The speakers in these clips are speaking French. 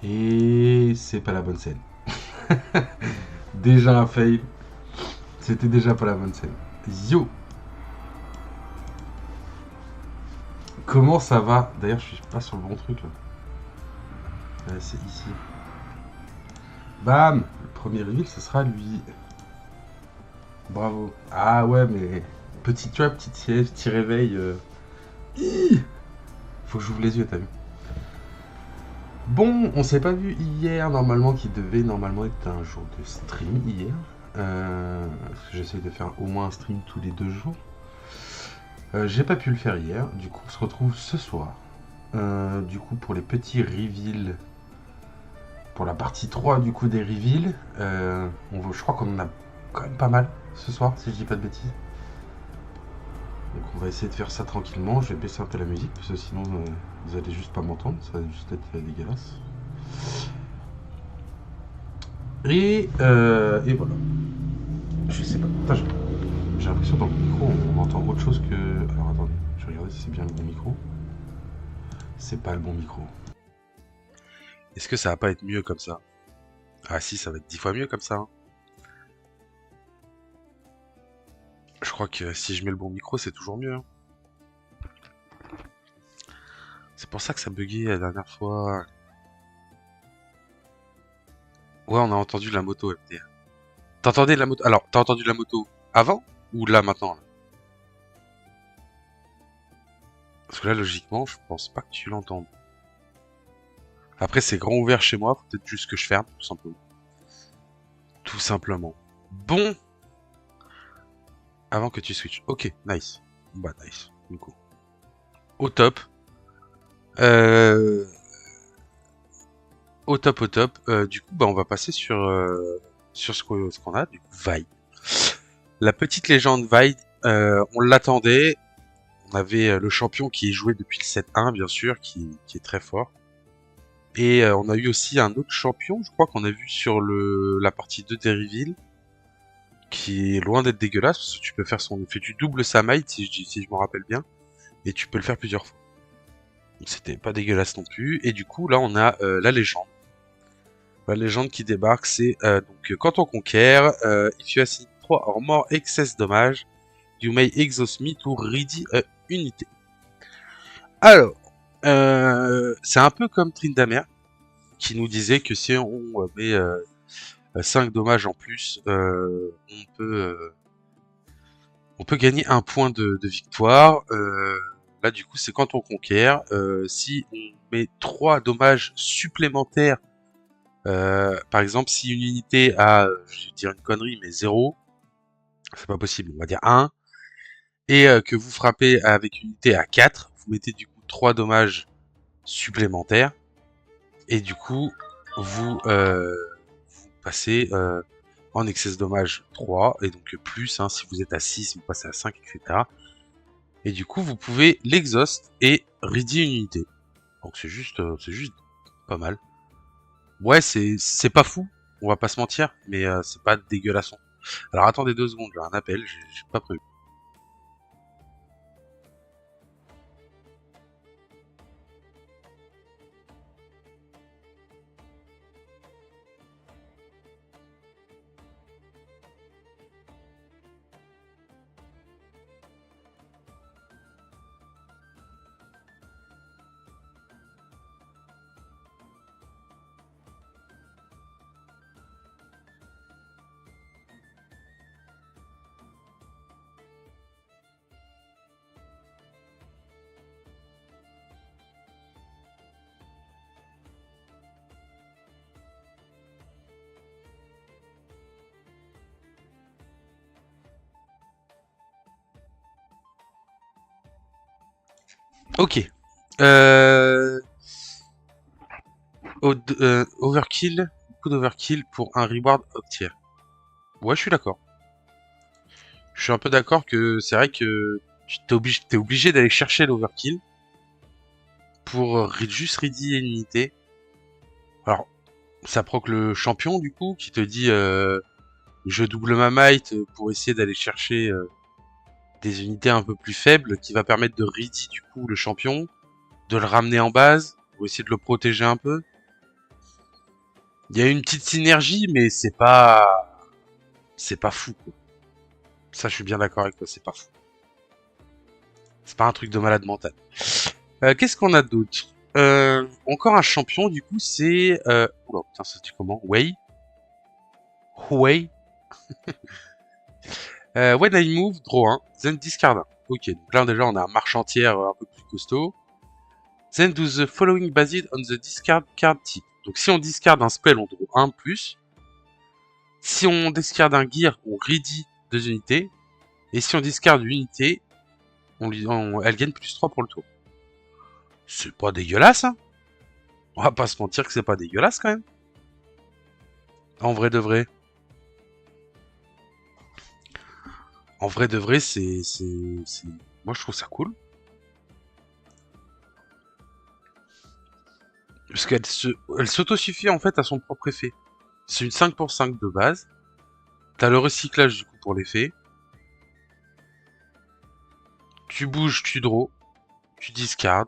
Et c'est pas la bonne scène. Déjà un fail. C'était déjà pas la bonne scène. Yo. Comment ça va? D'ailleurs, je suis pas sur le bon truc là. C'est ici. Bam. Le premier reveal, ce sera lui. Bravo. Ah ouais, mais petit, tu vois, petite sieste, petit réveil. Faut que j'ouvre les yeux, t'as vu? Bon, on s'est pas vu hier, normalement, qui devait normalement être un jour de stream hier. Parce que j'essaye de faire au moins un stream tous les 2 jours. J'ai pas pu le faire hier, du coup on se retrouve ce soir. Du coup pour les petits reveals, pour la partie 3 du coup des reveals, je crois qu'on en a quand même pas mal ce soir, si je dis pas de bêtises. Donc on va essayer de faire ça tranquillement. Je vais baisser un peu la musique parce que sinon vous allez juste pas m'entendre, ça va juste être dégueulasse. Et voilà. Je sais pas. Putain, j'ai l'impression que dans le micro on entend autre chose que. Alors attendez, je vais regarder si c'est bien le bon micro. C'est pas le bon micro. Est-ce que ça va pas être mieux comme ça? Ah si, ça va être 10 fois mieux comme ça, hein. Je crois que si je mets le bon micro, c'est toujours mieux, hein. C'est pour ça que ça buguait la dernière fois. Ouais, on a entendu la moto, MDR. T'entendais la moto? Alors, t'as entendu la moto avant ou là maintenant là? Parce que là, logiquement, je pense pas que tu l'entendes. Après, c'est grand ouvert chez moi, faut peut-être juste que je ferme, tout simplement. Tout simplement. Bon, avant que tu switches. Ok, nice. Bah, nice, du coup. Au top. Euh... Au top, au top. Du coup, bah, on va passer sur ce qu'on a, du coup, Vi. La petite légende Vi, on l'attendait. On avait le champion qui est joué depuis le 7-1, bien sûr, qui est très fort. Et on a eu aussi un autre champion, je crois qu'on a vu sur la partie 2 des reveals, qui est loin d'être dégueulasse, parce que tu peux faire son effet du double Samite, si je m'en rappelle bien, et tu peux le faire plusieurs fois. Donc c'était pas dégueulasse non plus. Et du coup, là, on a la légende. La légende qui débarque, c'est donc quand on conquiert, if you assist 3 or more excess damage, you may exhaust me to ready a unité. Alors, c'est un peu comme Tryndamere, qui nous disait que si on met 5 dommages en plus, on peut gagner un point de victoire. Là, du coup, c'est quand on conquiert. Si on met 3 dommages supplémentaires, par exemple, si une unité a, je vais dire une connerie, mais 0, c'est pas possible, on va dire 1, et que vous frappez avec une unité à 4, vous mettez du coup 3 dommages supplémentaires, et du coup, vous passez en excess dommage 3, et donc plus, hein, si vous êtes à 6, vous passez à 5, etc. Et du coup, vous pouvez l'exhaust et ready une unité. Donc c'est juste pas mal. Ouais, c'est pas fou, on va pas se mentir, mais c'est pas dégueulasson. Alors attendez 2 secondes, j'ai un appel, j'ai pas prévu. Ok. Euh... Overkill, beaucoup d'overkill pour un reward up tier. Ouais, je suis d'accord. Je suis un peu d'accord que c'est vrai que t'es obligé d'aller chercher l'overkill pour juste ready une unité. Alors, ça proc le champion du coup qui te dit je double ma might pour essayer d'aller chercher des unités un peu plus faibles qui va permettre de ready du coup le champion, de le ramener en base pour essayer de le protéger un peu. Il y a une petite synergie, mais c'est pas fou, quoi. Ça, je suis bien d'accord avec toi, c'est pas fou. C'est pas un truc de malade mental. Qu'est-ce qu'on a d'autre? Encore un champion, du coup, c'est... Oula, putain, ça se dit comment? Wei? Wei? When I move, draw 1, then discard 1. Ok, donc là, déjà, on a un marche entière un peu plus costaud. Then do the following based on the discard card type. Donc si on discard un spell, on draw 1 plus. Si on discard un gear, on ready 2 unités. Et si on discard une unité, elle gagne plus 3 pour le tour. C'est pas dégueulasse, hein? On va pas se mentir que c'est pas dégueulasse quand même. En vrai de vrai. En vrai de vrai, moi je trouve ça cool. Parce elle s'autosuffit en fait à son propre effet. C'est une 5 pour 5 de base. T'as le recyclage du coup pour l'effet. Tu bouges, tu draw, tu discardes.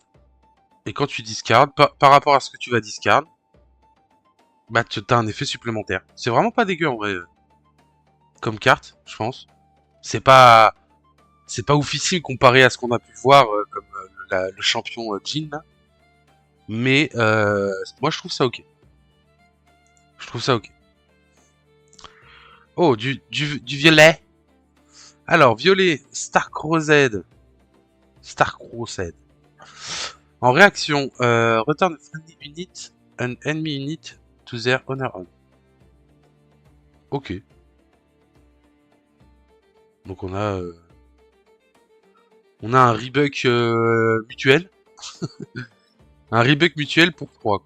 Et quand tu discardes, par rapport à ce que tu vas discard, bah t'as un effet supplémentaire. C'est vraiment pas dégueu en vrai. Comme carte, je pense. C'est pas c'est pas oufissime comparé à ce qu'on a pu voir comme le champion Jin là. Mais moi je trouve ça ok. Je trouve ça ok. Oh, du violet. Alors, violet, Stark Rosed. Stark Rosed. En réaction, return a friendly unit and enemy unit to their owner on. Ok. Donc on a un rebuck mutuel. Un rebuck mutuel pour 3.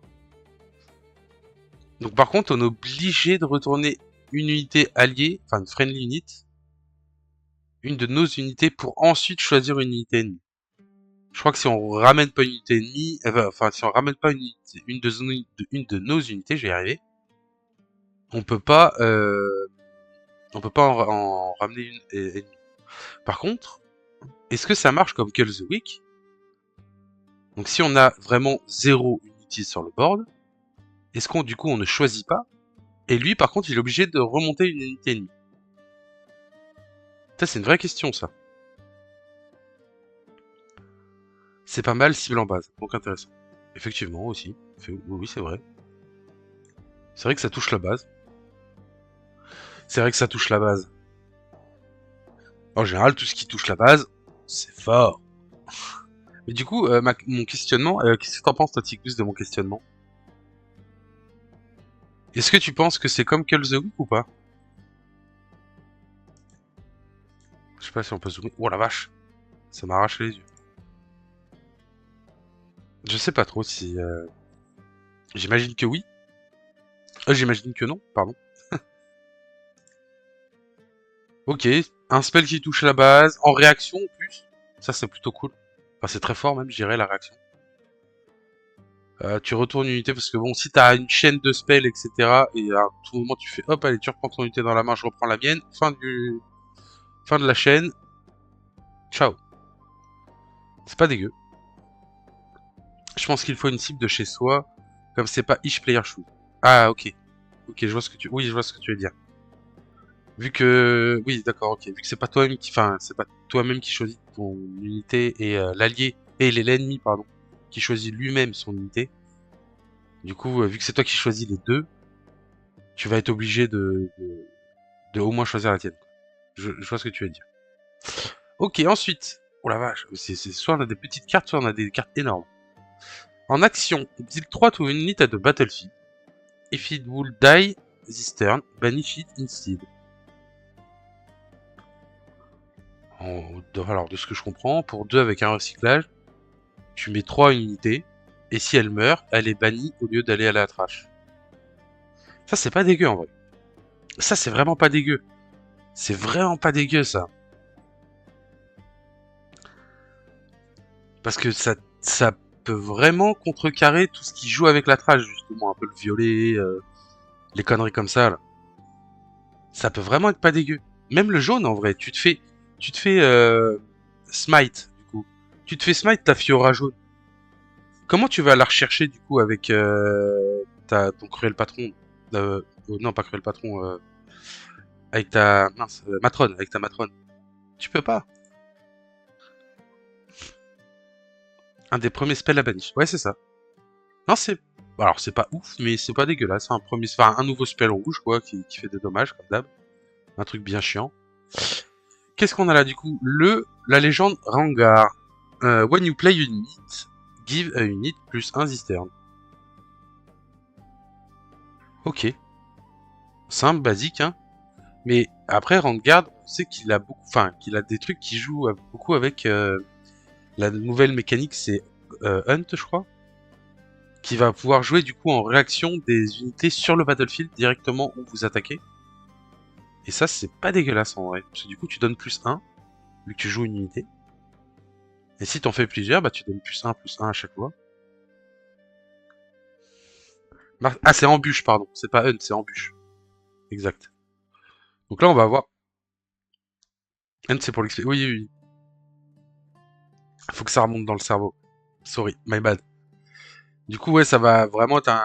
Donc par contre, on est obligé de retourner une unité alliée, enfin une friendly unit, une de nos unités pour ensuite choisir une unité ennemie. Je crois que si on ramène pas une unité ennemie, enfin si on ramène pas une de nos unités, je vais y arriver, on peut pas, en ramener une ennemie. Par contre, est-ce que ça marche comme Kill the Weak? Donc si on a vraiment 0 unité sur le board, est-ce qu'on du coup on ne choisit pas? Et lui par contre il est obligé de remonter une unité ennemie. Ça c'est une vraie question ça. C'est pas mal cible en base, donc intéressant. Effectivement aussi, oui c'est vrai. C'est vrai que ça touche la base. C'est vrai que ça touche la base. En général, tout ce qui touche la base, c'est fort. Mais du coup, mon questionnement, qu'est-ce que t'en penses, toi, Ticus, de mon questionnement? Est-ce que tu penses que c'est comme Call the Week ou pas? Je sais pas si on peut zoomer. Oh la vache, ça m'arrache les yeux. Je sais pas trop si... J'imagine que oui. J'imagine que non, pardon. Ok, un spell qui touche la base, en réaction en plus. Ça, c'est plutôt cool. Enfin, c'est très fort même, je dirais, la réaction. Tu retournes une unité parce que bon, si t'as une chaîne de spells, etc. Et à tout moment tu fais hop, allez, tu reprends ton unité dans la main, je reprends la mienne. Fin de la chaîne. Ciao. C'est pas dégueu. Je pense qu'il faut une cible de chez soi, comme c'est pas each player shoot. Ah ok. Ok, je vois ce que oui, je vois ce que tu veux dire. Vu que, oui, d'accord, ok. Vu que c'est pas toi-même c'est pas toi-même qui choisis ton unité et l'allié et l'ennemi, pardon, qui choisit lui-même son unité. Du coup, vu que c'est toi qui choisis les deux, tu vas être obligé de au moins choisir la tienne. Je vois ce que tu veux dire. Ok, ensuite. Oh la vache, soit on a des petites cartes, soit on a des cartes énormes. En action, deal 3 to unit at the battlefield. If it will die this turn, banish it instead. Alors, de ce que je comprends, pour 2 avec un recyclage, tu mets 3 unités, et si elle meurt, elle est bannie au lieu d'aller à la trash. Ça, c'est pas dégueu en vrai. Ça, c'est vraiment pas dégueu. C'est vraiment pas dégueu ça. Parce que ça peut vraiment contrecarrer tout ce qui joue avec la trash, justement, un peu le violet, les conneries comme ça, là. Ça peut vraiment être pas dégueu. Même le jaune, en vrai, tu te fais smite, du coup. Tu te fais smite ta Fiora jaune. Comment tu vas la rechercher, du coup, avec ton cruel patron? Non, pas Cruel Patron. Avec ta... Mince, Matrone. Avec ta Matrone. Tu peux pas. Un des premiers spells à banish. Ouais, c'est ça. Non, c'est... Alors, c'est pas ouf, mais c'est pas dégueulasse. C'est un premier... Enfin, un nouveau spell rouge, quoi, qui fait des dommages, comme d'hab. Un truc bien chiant. Qu'est-ce qu'on a là, du coup? La légende Rangar. When you play unit, give a unit plus un Zistern. Ok. Simple, basique, hein. Mais après, Rangard, on sait qu'il a beaucoup... Enfin, qu'il a des trucs qui jouent beaucoup avec... la nouvelle mécanique, c'est Hunt, je crois. Qui va pouvoir jouer, du coup, en réaction des unités sur le battlefield, directement où vous attaquez. Et ça, c'est pas dégueulasse, en vrai. Parce que du coup, tu donnes plus 1, vu que tu joues une unité. Et si t'en fais plusieurs, bah tu donnes plus 1 à chaque fois. Ah, c'est embûche, pardon. C'est pas Hunt, c'est embûche. Exact. Donc là, on va voir. Hunt, c'est pour l'expliquer. Oui, oui, oui. Faut que ça remonte dans le cerveau. Sorry, my bad. Du coup, ouais, ça va vraiment être un...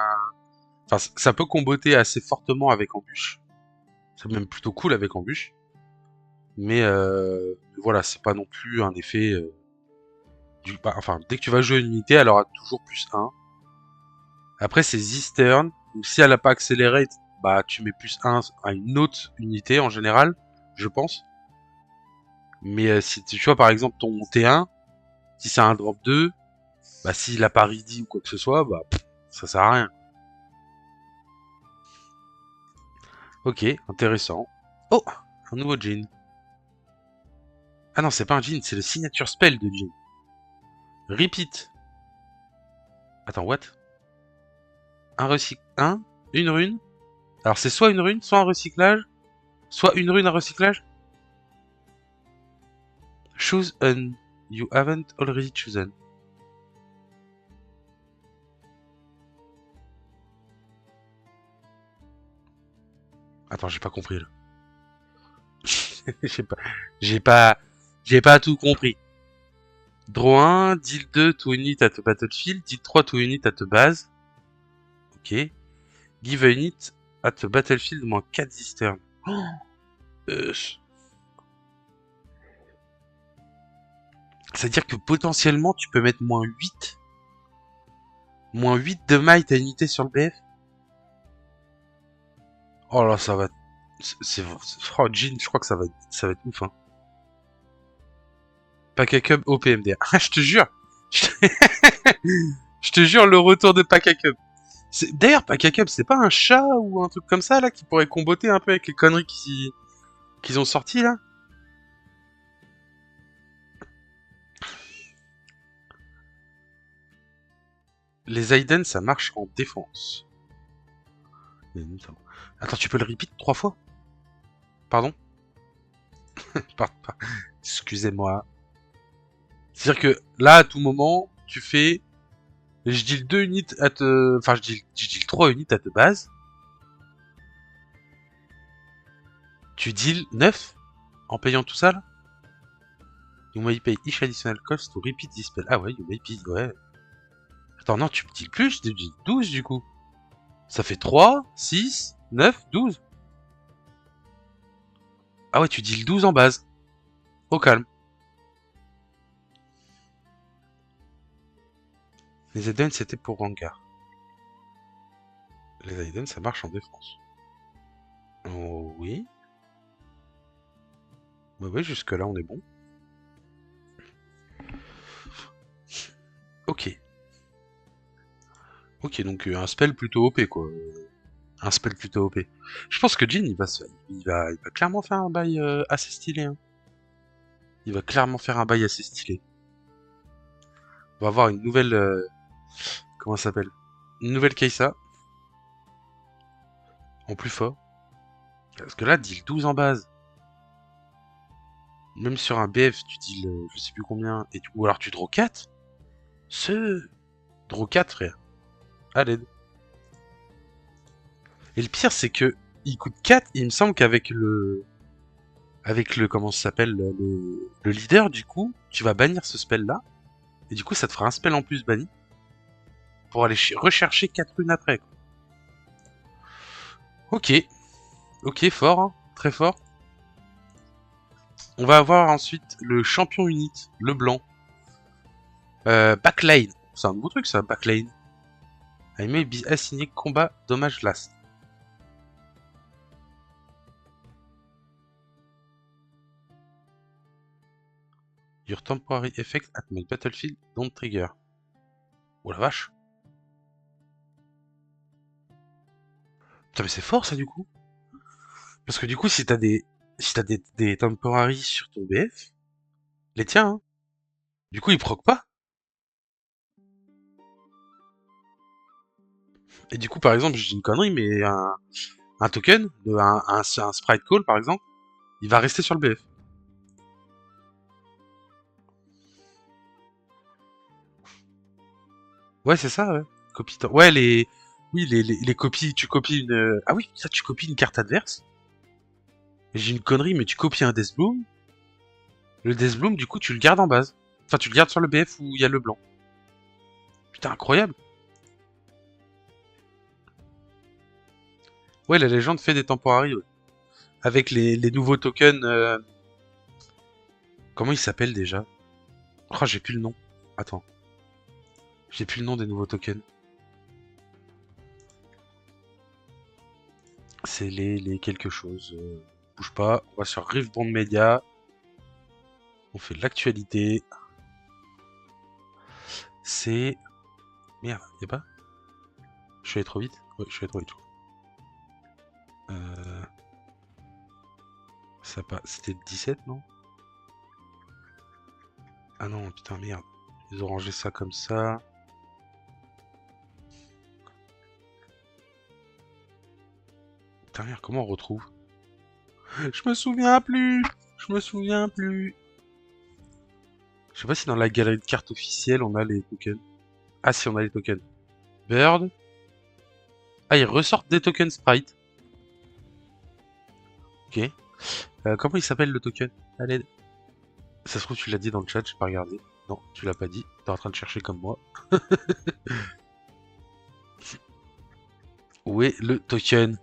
Enfin, ça peut comboter assez fortement avec embûche. C'est même plutôt cool avec embûche. Mais voilà, c'est pas non plus un effet... Enfin, dès que tu vas jouer une unité, elle aura toujours plus 1. Après, c'est Zistern, ou si elle a pas accéléré, bah tu mets plus 1 à une autre unité en général, je pense. Mais si tu vois par exemple ton T1, si c'est un drop 2, bah s'il a pas ready ou quoi que ce soit, bah ça sert à rien. Ok, intéressant. Oh, un nouveau Jin. Ah non, c'est pas un Jin, c'est le signature spell de Jin. Repeat. Attends, what? Une rune. Alors c'est soit une rune, soit un recyclage, soit une rune, un recyclage. Choose un you haven't already chosen. Attends, j'ai pas compris là. j'ai pas, j'ai pas, j'ai pas tout compris. Draw 1, deal 2 to unit at battlefield, deal 3 to unit at base. Ok. Give a unit at battlefield moins 4 Zistern. Oh, c'est-à-dire que potentiellement tu peux mettre moins 8. Moins 8 de might à unité sur le BF. Oh là, ça va. Oh, Jin, je crois que ça va être ouf, hein. Pack au PMDR. Je te jure. Je te jure, le retour de Pack. D'ailleurs, Pack c'est pas un chat ou un truc comme ça, là, qui pourrait comboter un peu avec les conneries qu'ils ont sorties, là? Les Aiden, ça marche en défense. Attends, tu peux le repeat 3 fois? Pardon? Excusez-moi. C'est-à-dire que là, à tout moment, tu fais... Je deal 2 unités à te... Enfin, je deal 3 unités à te base. Tu deal 9 en payant tout ça, là? You may pay each additional cost to repeat this spell. Ah ouais, you may pay, ouais. Attends, non, tu me deals plus, tu deals 12 du coup. Ça fait 3, 6, 9, 12. Ah ouais, tu deals 12 en base. Au calme. Les Aiden, c'était pour Rangar. Les Aiden, ça marche en défense. Oh oui. Ouais, ouais, jusque là, on est bon. Ok. Ok, donc un spell plutôt OP, quoi. Un spell plutôt OP. Je pense que Jin, il va clairement faire un bail assez stylé. Hein. Il va clairement faire un bail assez stylé. On va avoir une nouvelle... comment ça s'appelle? Une nouvelle Keisa. En plus fort. Parce que là, deal 12 en base. Même sur un BF, tu deal je sais plus combien. Ou alors tu draw 4. Draw 4, frère. À l'aide. Et le pire, c'est que il coûte 4. Il me semble qu'avec le... Avec le... Comment ça s'appelle le leader, du coup, tu vas bannir ce spell-là. Et du coup, ça te fera un spell en plus banni. Pour aller rechercher 4 runes après. Quoi. Ok, ok, fort, hein, très fort. On va avoir ensuite le champion unique, le blanc. Backlane. C'est un nouveau truc ça, Backlane. I may be assigné combat dommage last. Your temporary effect at my battlefield don't trigger. Oh la vache. Putain mais c'est fort ça du coup. Parce que du coup si t'as des temporaries sur ton BF, les tiens hein. Du coup ils proc pas. Et du coup par exemple j'ai une connerie mais un token, un sprite call par exemple, il va rester sur le BF. Ouais c'est ça ouais. Ouais les. Oui les copies, tu copies une. Ah oui ça tu copies une carte adverse. J'ai une connerie mais tu copies un Deathbloom. Le Deathbloom du coup tu le gardes en base. Enfin tu le gardes sur le BF où il y a le blanc. Putain incroyable. Ouais, la légende fait des temporaries, ouais. Avec les nouveaux tokens. Comment ils s'appellent déjà? Oh, j'ai plus le nom. Attends. J'ai plus le nom des nouveaux tokens. C'est les quelque chose. Bouge pas. On va sur Riftbond Media. On fait l'actualité. C'est. Merde, y'a pas? Je suis allé trop vite? Ouais, je suis allé trop vite. Euh... Ça pas. C'était le 17, non? Ah non, putain, merde. Ils ont rangé ça comme ça. Putain, merde, comment on retrouve? Je me souviens plus! Je me souviens plus! Je sais pas si dans la galerie de cartes officielle on a les tokens. Ah si on a les tokens. Bird. Ah ils ressortent des tokens sprite. Ok. Comment il s'appelle le token? Allez. Ça se trouve tu l'as dit dans le chat, j'ai pas regardé. Non, tu l'as pas dit. T'es en train de chercher comme moi. Où est le token?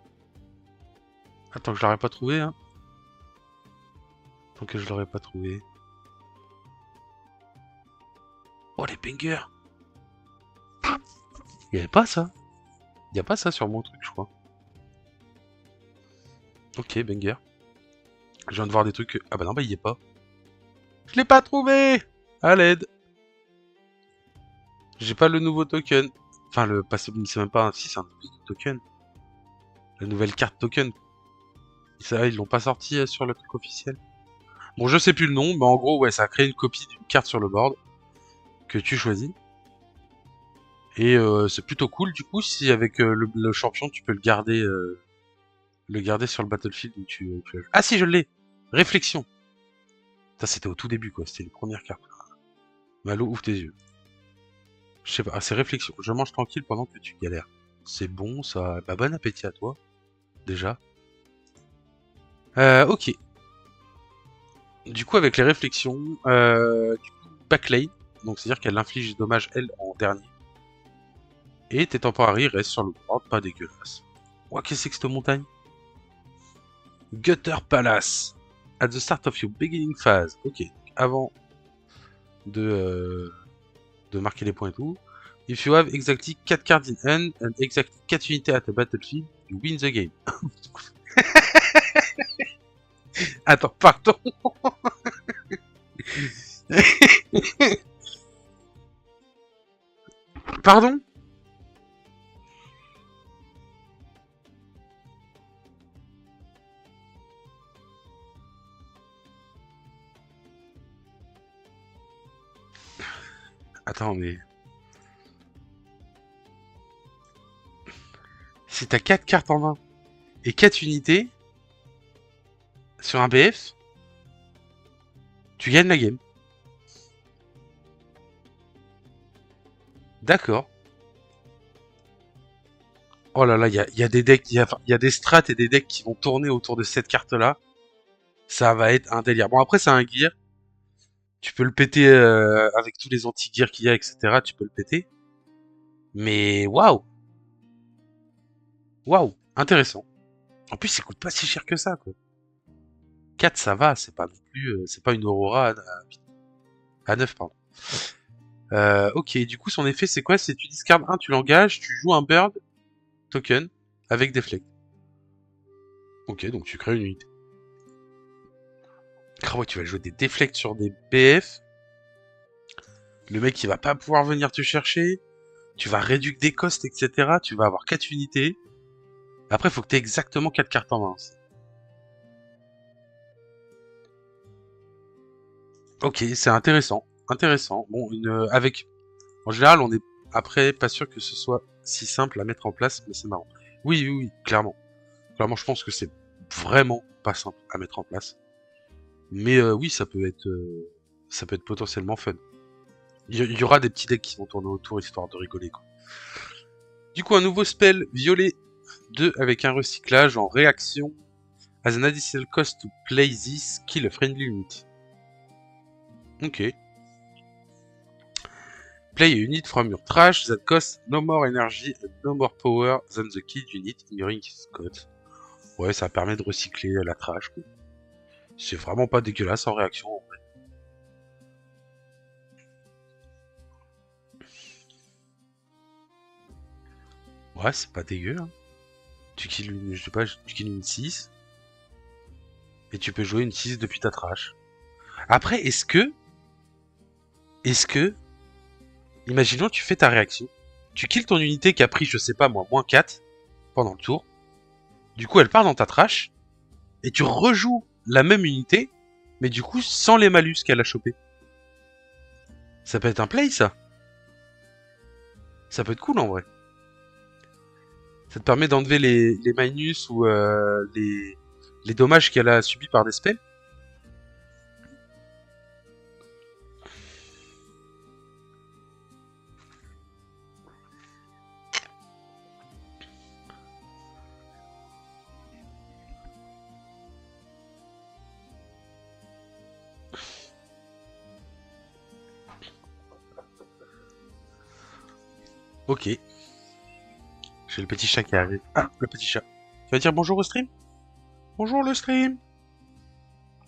Attends que je l'aurais pas trouvé hein. Tant que je l'aurais pas trouvé. Oh les bangers. Y'avait pas ça. Y a pas ça sur mon truc je crois. Ok banger. Je viens de voir des trucs. Ah bah non bah il y est pas. Je l'ai pas trouvé. À l'aide. J'ai pas le nouveau token. Enfin, c'est même pas un. Si, c'est un nouveau token. La nouvelle carte token. Ça, ils l'ont pas sorti sur le truc officiel. Bon, je sais plus le nom, mais en gros, ouais, ça a créé une copie d'une carte sur le board que tu choisis. Et c'est plutôt cool, du coup, si avec le champion, tu peux le garder sur le battlefield où tu as... Ah si, je l'ai. Réflexion. Ça, c'était au tout début, quoi. C'était les premières cartes. Malo, ouvre tes yeux. Je sais pas, ah, c'est réflexion. Je mange tranquille pendant que tu galères. C'est bon, ça. Bah, bon appétit à toi, déjà. Ok. Du coup, avec les réflexions, du coup, backlane, donc c'est-à-dire qu'elle inflige des dommages, elle, en dernier. Et tes temporaries restent sur le board, pas dégueulasse. Ouah, qu'est-ce que c'est que cette montagne? Gutter Palace. At the start of your beginning phase. Ok, avant de, euh, de marquer les points et tout. If you have exactly 4 cards in hand and exactly 4 unités at the battlefield, you win the game. Attends, pardon. Pardon? Attends, mais... Si t'as 4 cartes en main et 4 unités sur un BF, tu gagnes la game. D'accord. Oh là là, il y a des decks, il y a des strats et des decks qui vont tourner autour de cette carte-là. Ça va être un délire. Bon, après, c'est un gear. Tu peux le péter avec tous les anti-gears qu'il y a, etc. Tu peux le péter. Mais waouh! Waouh! Intéressant. En plus, il coûte pas si cher que ça, quoi. 4, ça va, c'est pas non plus, c'est pas une Aurora à 9, pardon. Ok, du coup, son effet, c'est quoi? C'est tu discardes un, tu l'engages, tu joues un bird token avec Deflect. Ok, donc tu crées une unité. Ah ouais, tu vas jouer des Deflect sur des BF. Le mec, il va pas pouvoir venir te chercher. Tu vas réduire des costs, etc. Tu vas avoir 4 unités. Après, faut que tu aies exactement 4 cartes en main aussi. Ok, c'est intéressant. Intéressant. Bon, avec... En général, on est après pas sûr que ce soit si simple à mettre en place, mais c'est marrant. Oui, oui, oui, clairement. Clairement, je pense que c'est vraiment pas simple à mettre en place. Mais oui, ça peut être potentiellement fun. Il y aura des petits decks qui vont tourner autour histoire de rigoler, quoi. Du coup, un nouveau spell, violet 2 avec un recyclage en réaction. As an additional cost to play this, kill a friendly unit. Ok. Play a unit from your trash that costs no more energy and no more power than the killed unit in your cost. Ouais, ça permet de recycler la trash, quoi. C'est vraiment pas dégueulasse en réaction, en vrai. Ouais, c'est pas dégueu, hein. Tu kills une, je sais pas, tu kills une 6, et tu peux jouer une 6 depuis ta trash. Après, est-ce que, imaginons tu fais ta réaction, tu kills ton unité qui a pris, je sais pas moi, moins 4 pendant le tour, du coup elle part dans ta trash, et tu rejoues la même unité, mais du coup sans les malus qu'elle a chopé. Ça peut être un play, ça. Ça peut être cool en vrai. Ça te permet d'enlever les minus ou les dommages qu'elle a subis par des spells. Ok. J'ai le petit chat qui arrive. Ah, le petit chat. Tu vas dire bonjour au stream? Bonjour le stream.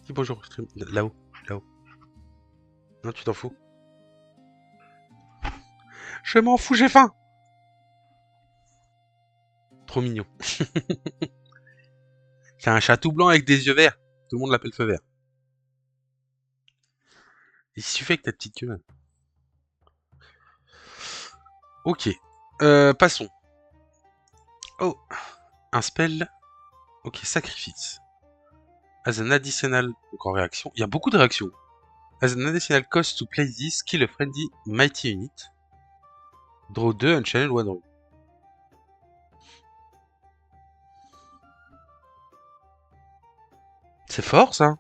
Dis bonjour au stream. Là-haut, là-haut. Non, tu t'en fous. Je m'en fous, j'ai faim. Trop mignon. C'est un chat tout blanc avec des yeux verts. Tout le monde l'appelle feu vert. Et si tu fais avec ta petite queue. Ok. Passons. Oh, un spell. Ok, sacrifice. As an additional. Donc en réaction. Il y a beaucoup de réactions. As an additional cost to play this, kill a friendly mighty unit. Draw 2 and channel 1 draw. C'est fort ça.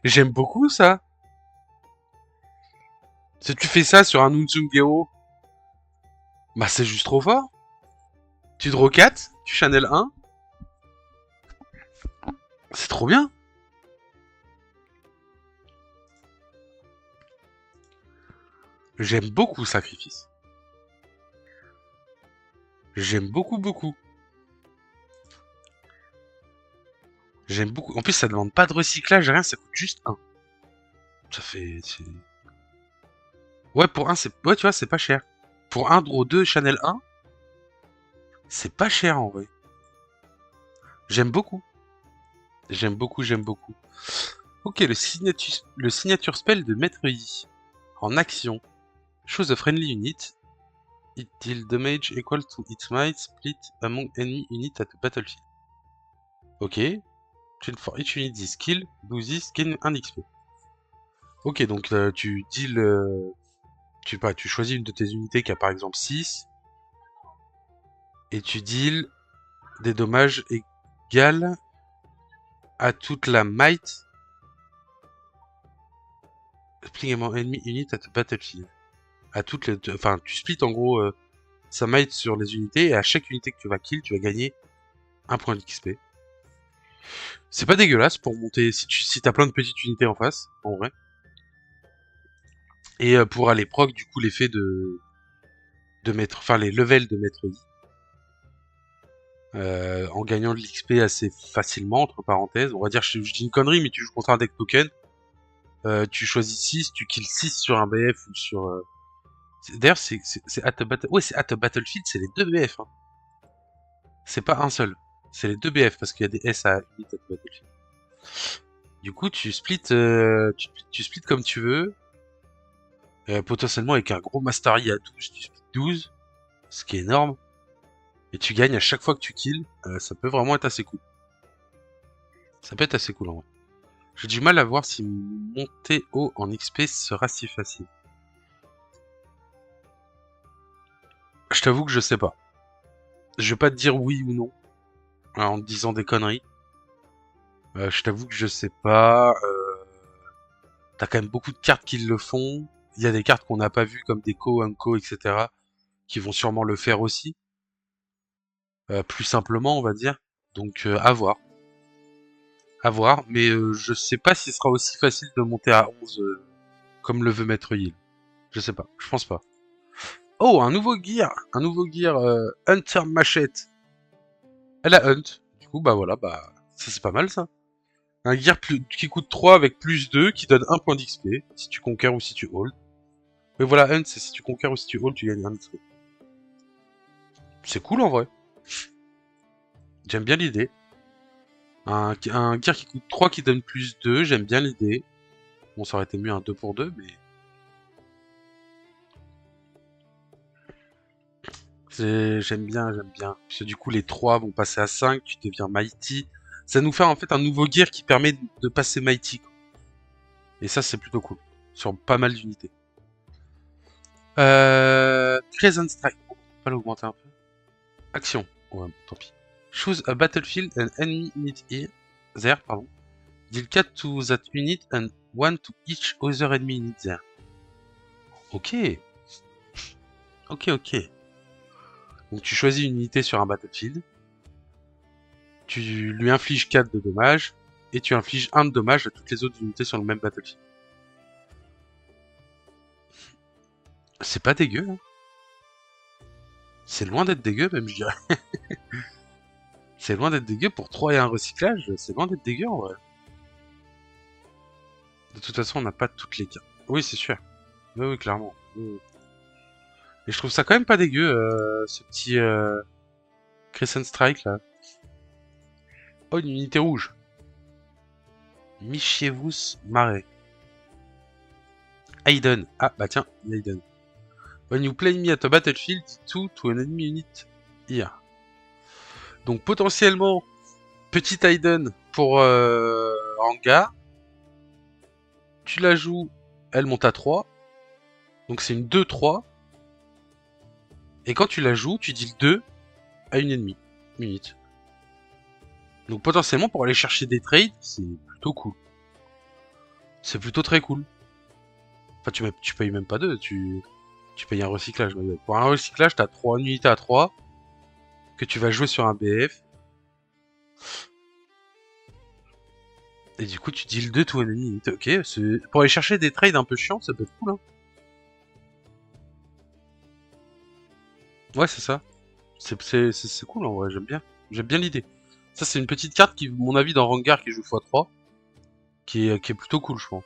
J'aime beaucoup ça. Si tu fais ça sur un Unsungeo, bah c'est juste trop fort. Tu draw 4, tu channel 1. C'est trop bien. J'aime beaucoup Sacrifice. J'aime beaucoup, beaucoup. J'aime beaucoup. En plus, ça demande pas de recyclage, rien, ça coûte juste 1. Ça fait... Ouais, pour un, c'est... Ouais, tu vois, c'est pas cher. Pour un draw 2, channel 1, c'est pas cher en vrai. J'aime beaucoup. J'aime beaucoup, j'aime beaucoup. Ok, le signature spell de Maître Yi. En action. Choose a friendly unit. It deal damage equal to its might split among enemy units at the battlefield. Ok. For each unit this skill, do this, gain 1 XP. Ok, donc tu deal... tu choisis une de tes unités qui a par exemple 6. Et tu deal des dommages égales à toute la might split among enemy units at the battlefield. À toutes les... Enfin, tu splits en gros sa might sur les unités, et à chaque unité que tu vas kill, tu vas gagner 1 point d'XP. C'est pas dégueulasse pour monter si t'as plein de petites unités en face, en vrai. Et pour aller proc, du coup, l'effet de mettre, enfin les levels de Maître Yi. en gagnant de l'XP assez facilement, entre parenthèses. On va dire, je dis une connerie, mais tu joues contre un deck token. Tu choisis 6, tu kills 6 sur un BF ou sur... D'ailleurs, c'est at a battle... Ouais, c'est at a battlefield, c'est les 2 BF. Hein. C'est pas un seul. C'est les 2 BF, parce qu'il y a des S à Unit at a battlefield. Du coup, tu splits comme tu veux. Potentiellement avec un gros Mastery à 12, tu splits 12. Ce qui est énorme. Et tu gagnes à chaque fois que tu kills. Ça peut vraiment être assez cool. Ça peut être assez cool en vrai. J'ai du mal à voir si monter haut en XP sera si facile. Je t'avoue que je sais pas. Je vais pas te dire oui ou non en te disant des conneries. Je t'avoue que je sais pas. T'as quand même beaucoup de cartes qui le font. Il y a des cartes qu'on n'a pas vues comme des Co, Unco, etc. qui vont sûrement le faire aussi. Plus simplement, on va dire. Donc à voir. À voir. Mais je sais pas si ce sera aussi facile de monter à 11 comme le veut Maître Yield. Je sais pas. Je pense pas. Oh, un nouveau gear. Un nouveau gear Hunter Machette. Elle a Hunt. Du coup, bah voilà, bah ça c'est pas mal ça. Un gear qui coûte 3 avec plus 2, qui donne 1 point d'XP, si tu conquères ou si tu hold. Mais voilà, Hunt, c'est si tu conquères ou si tu hold, tu gagnes 1 XP. C'est cool en vrai. J'aime bien l'idée. Un gear qui coûte 3 qui donne plus 2, j'aime bien l'idée. Bon, ça aurait été mieux un 2 pour 2, mais... J'aime bien, j'aime bien. Parce que du coup, les 3 vont passer à 5, tu deviens Mighty. Ça nous fait en fait un nouveau gear qui permet de passer Mighty. Et ça, c'est plutôt cool. Sur pas mal d'unités. Crescent Strike. On peut pas l'augmenter un peu. Action. Ouais, bon, tant pis. Choose a battlefield and enemy unit here. There, pardon. Deal 4 to that unit and 1 to each other enemy unit there. Ok. Ok, ok. Donc tu choisis une unité sur un battlefield. Tu lui infliges 4 de dommages. Et tu infliges 1 de dommage à toutes les autres unités sur le même battlefield. C'est pas dégueu, hein. C'est loin d'être dégueu, même, je dirais. C'est loin d'être dégueu pour 3 et un recyclage. C'est loin d'être dégueu, en vrai. De toute façon, on n'a pas toutes les cartes. Oui, c'est sûr. Oui, oui, clairement. Oui, oui. Et je trouve ça quand même pas dégueu, ce petit Crescent Strike, là. Oh, une unité rouge. Michievous Marais. Aiden. Ah, bah tiens, Aiden. When you play me at a battlefield, 2 to an enemy unit here. Donc potentiellement, petit Aiden pour Hangar. Tu la joues, elle monte à 3. Donc c'est une 2-3. Et quand tu la joues, tu deals 2 à une ennemie. Unit. Donc potentiellement, pour aller chercher des trades, c'est plutôt cool. C'est plutôt très cool. Enfin, tu payes même pas 2, tu payes un recyclage. Pour un recyclage, t'as 3 unités à 3 que tu vas jouer sur un BF. Et du coup, tu deals 2 to enemy unit. Ok, pour aller chercher des trades un peu chiants, ça peut être cool, hein. Ouais, c'est ça. C'est cool, en vrai, j'aime bien. J'aime bien l'idée. Ça, c'est une petite carte qui, à mon avis, dans Rengar, qui joue x3, qui est plutôt cool, je pense.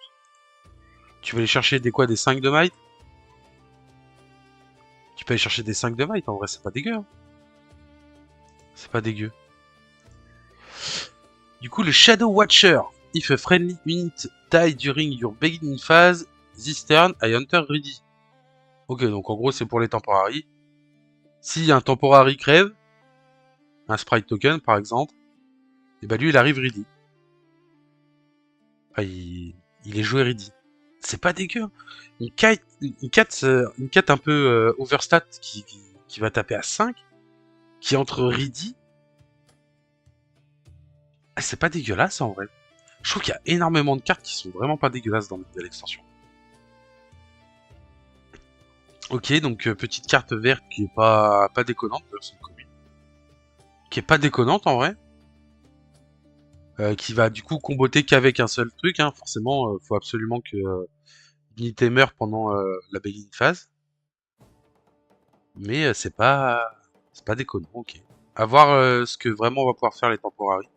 Tu vas aller chercher des quoi, des 5 de might? Tu peux aller chercher des 5 de might, en vrai, c'est pas dégueu, hein. C'est pas dégueu. Du coup, le Shadow Watcher. If a friendly unit die during your beginning phase, this turn, I enter ready. Ok, donc en gros, c'est pour les temporary. Si un temporary crève, un sprite token par exemple, et bah lui, il arrive ready. Enfin, il est joué ready. C'est pas dégueu, hein. Une 4 un peu overstat qui va taper à 5, qui entre ready. Ah, c'est pas dégueulasse en vrai. Je trouve qu'il y a énormément de cartes qui sont vraiment pas dégueulasses dans l'extension. Ok, donc petite carte verte qui est pas déconnante, c'est une commune. Qui est pas déconnante en vrai. Qui va du coup comboter qu'avec un seul truc, hein. Forcément, faut absolument que l'unité meure pendant la beginning phase. Mais c'est pas déconnant, ok. À voir ce que vraiment on va pouvoir faire les temporaries.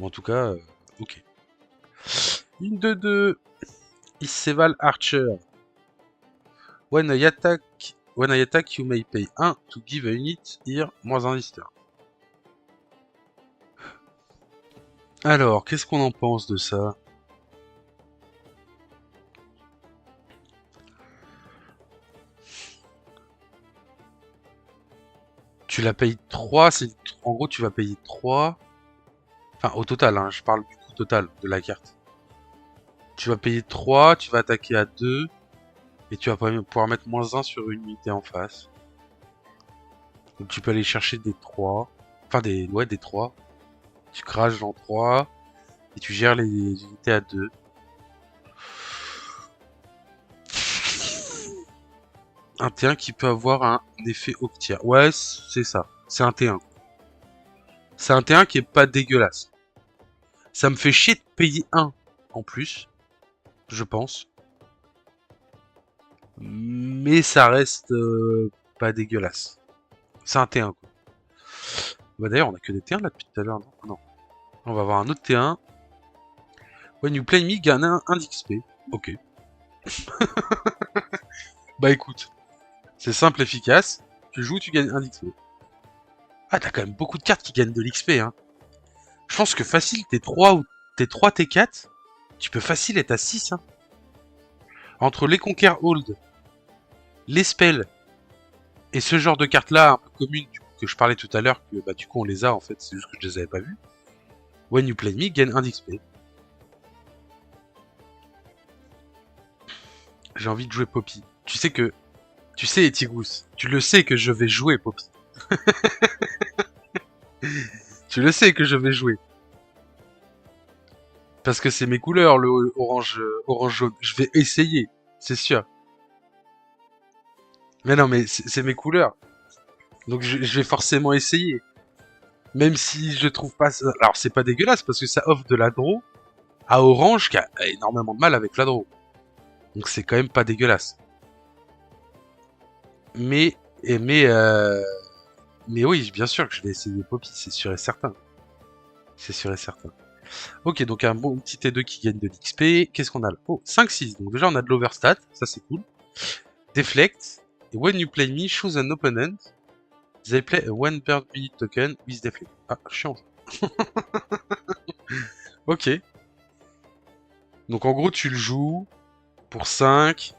Ou en tout cas, ok. Une de deux. Isseval Archer. When I attack, you may pay 1 to give a unit here, moins un lister. Alors, qu'est-ce qu'on en pense de ça? Tu la payes 3, en gros tu vas payer 3. Enfin, au total, hein, je parle du coût total de la carte. Tu vas payer 3, tu vas attaquer à 2, et tu vas pouvoir mettre moins 1 sur une unité en face. Donc tu peux aller chercher des 3. Enfin, des 3. Tu craches dans 3, et tu gères les unités à 2. Un T1 qui peut avoir un effet optière. Ouais, c'est ça. C'est un T1. C'est un T1 qui est pas dégueulasse. Ça me fait chier de payer 1 en plus, je pense. Mais ça reste pas dégueulasse. C'est un T1 quoi. Bah d'ailleurs on a que des T1 là depuis tout à l'heure, non? Non. On va avoir un autre T1. When you play me, gagne un d'XP. Ok. Bah écoute, c'est simple, efficace. Tu joues, tu gagnes un d'XP. Ah t'as quand même beaucoup de cartes qui gagnent de l'XP hein. Je pense que facile, T3 T4, tu peux facile être à 6 hein. Entre les Conquer Hold, les spells, et ce genre de cartes là, un peu communes, du coup, que je parlais tout à l'heure, que bah du coup on les a en fait, c'est juste que je les avais pas vues. When you play me, gagne 1 d'XP. J'ai envie de jouer Poppy. Tu sais Etigus, tu le sais que je vais jouer Poppy. Tu le sais que je vais jouer. Parce que c'est mes couleurs, le orange jaune. Je vais essayer, c'est sûr. Mais non, mais c'est mes couleurs. Donc je vais forcément essayer. Même si je trouve pas ça... Alors c'est pas dégueulasse parce que ça offre de la draw à orange qui a énormément de mal avec la draw. Donc c'est quand même pas dégueulasse. Mais, et mais oui, bien sûr que je vais essayer Poppy, c'est sûr et certain. C'est sûr et certain. Ok, donc un bon petit T2 qui gagne de l'XP. Qu'est-ce qu'on a là? Oh, 5-6. Donc déjà on a de l'overstat, ça c'est cool. Deflect. Et when you play me, choose an opponent. They play a one bird unit token with deflect. Ah, chiant. Ok. Donc en gros tu le joues pour 5.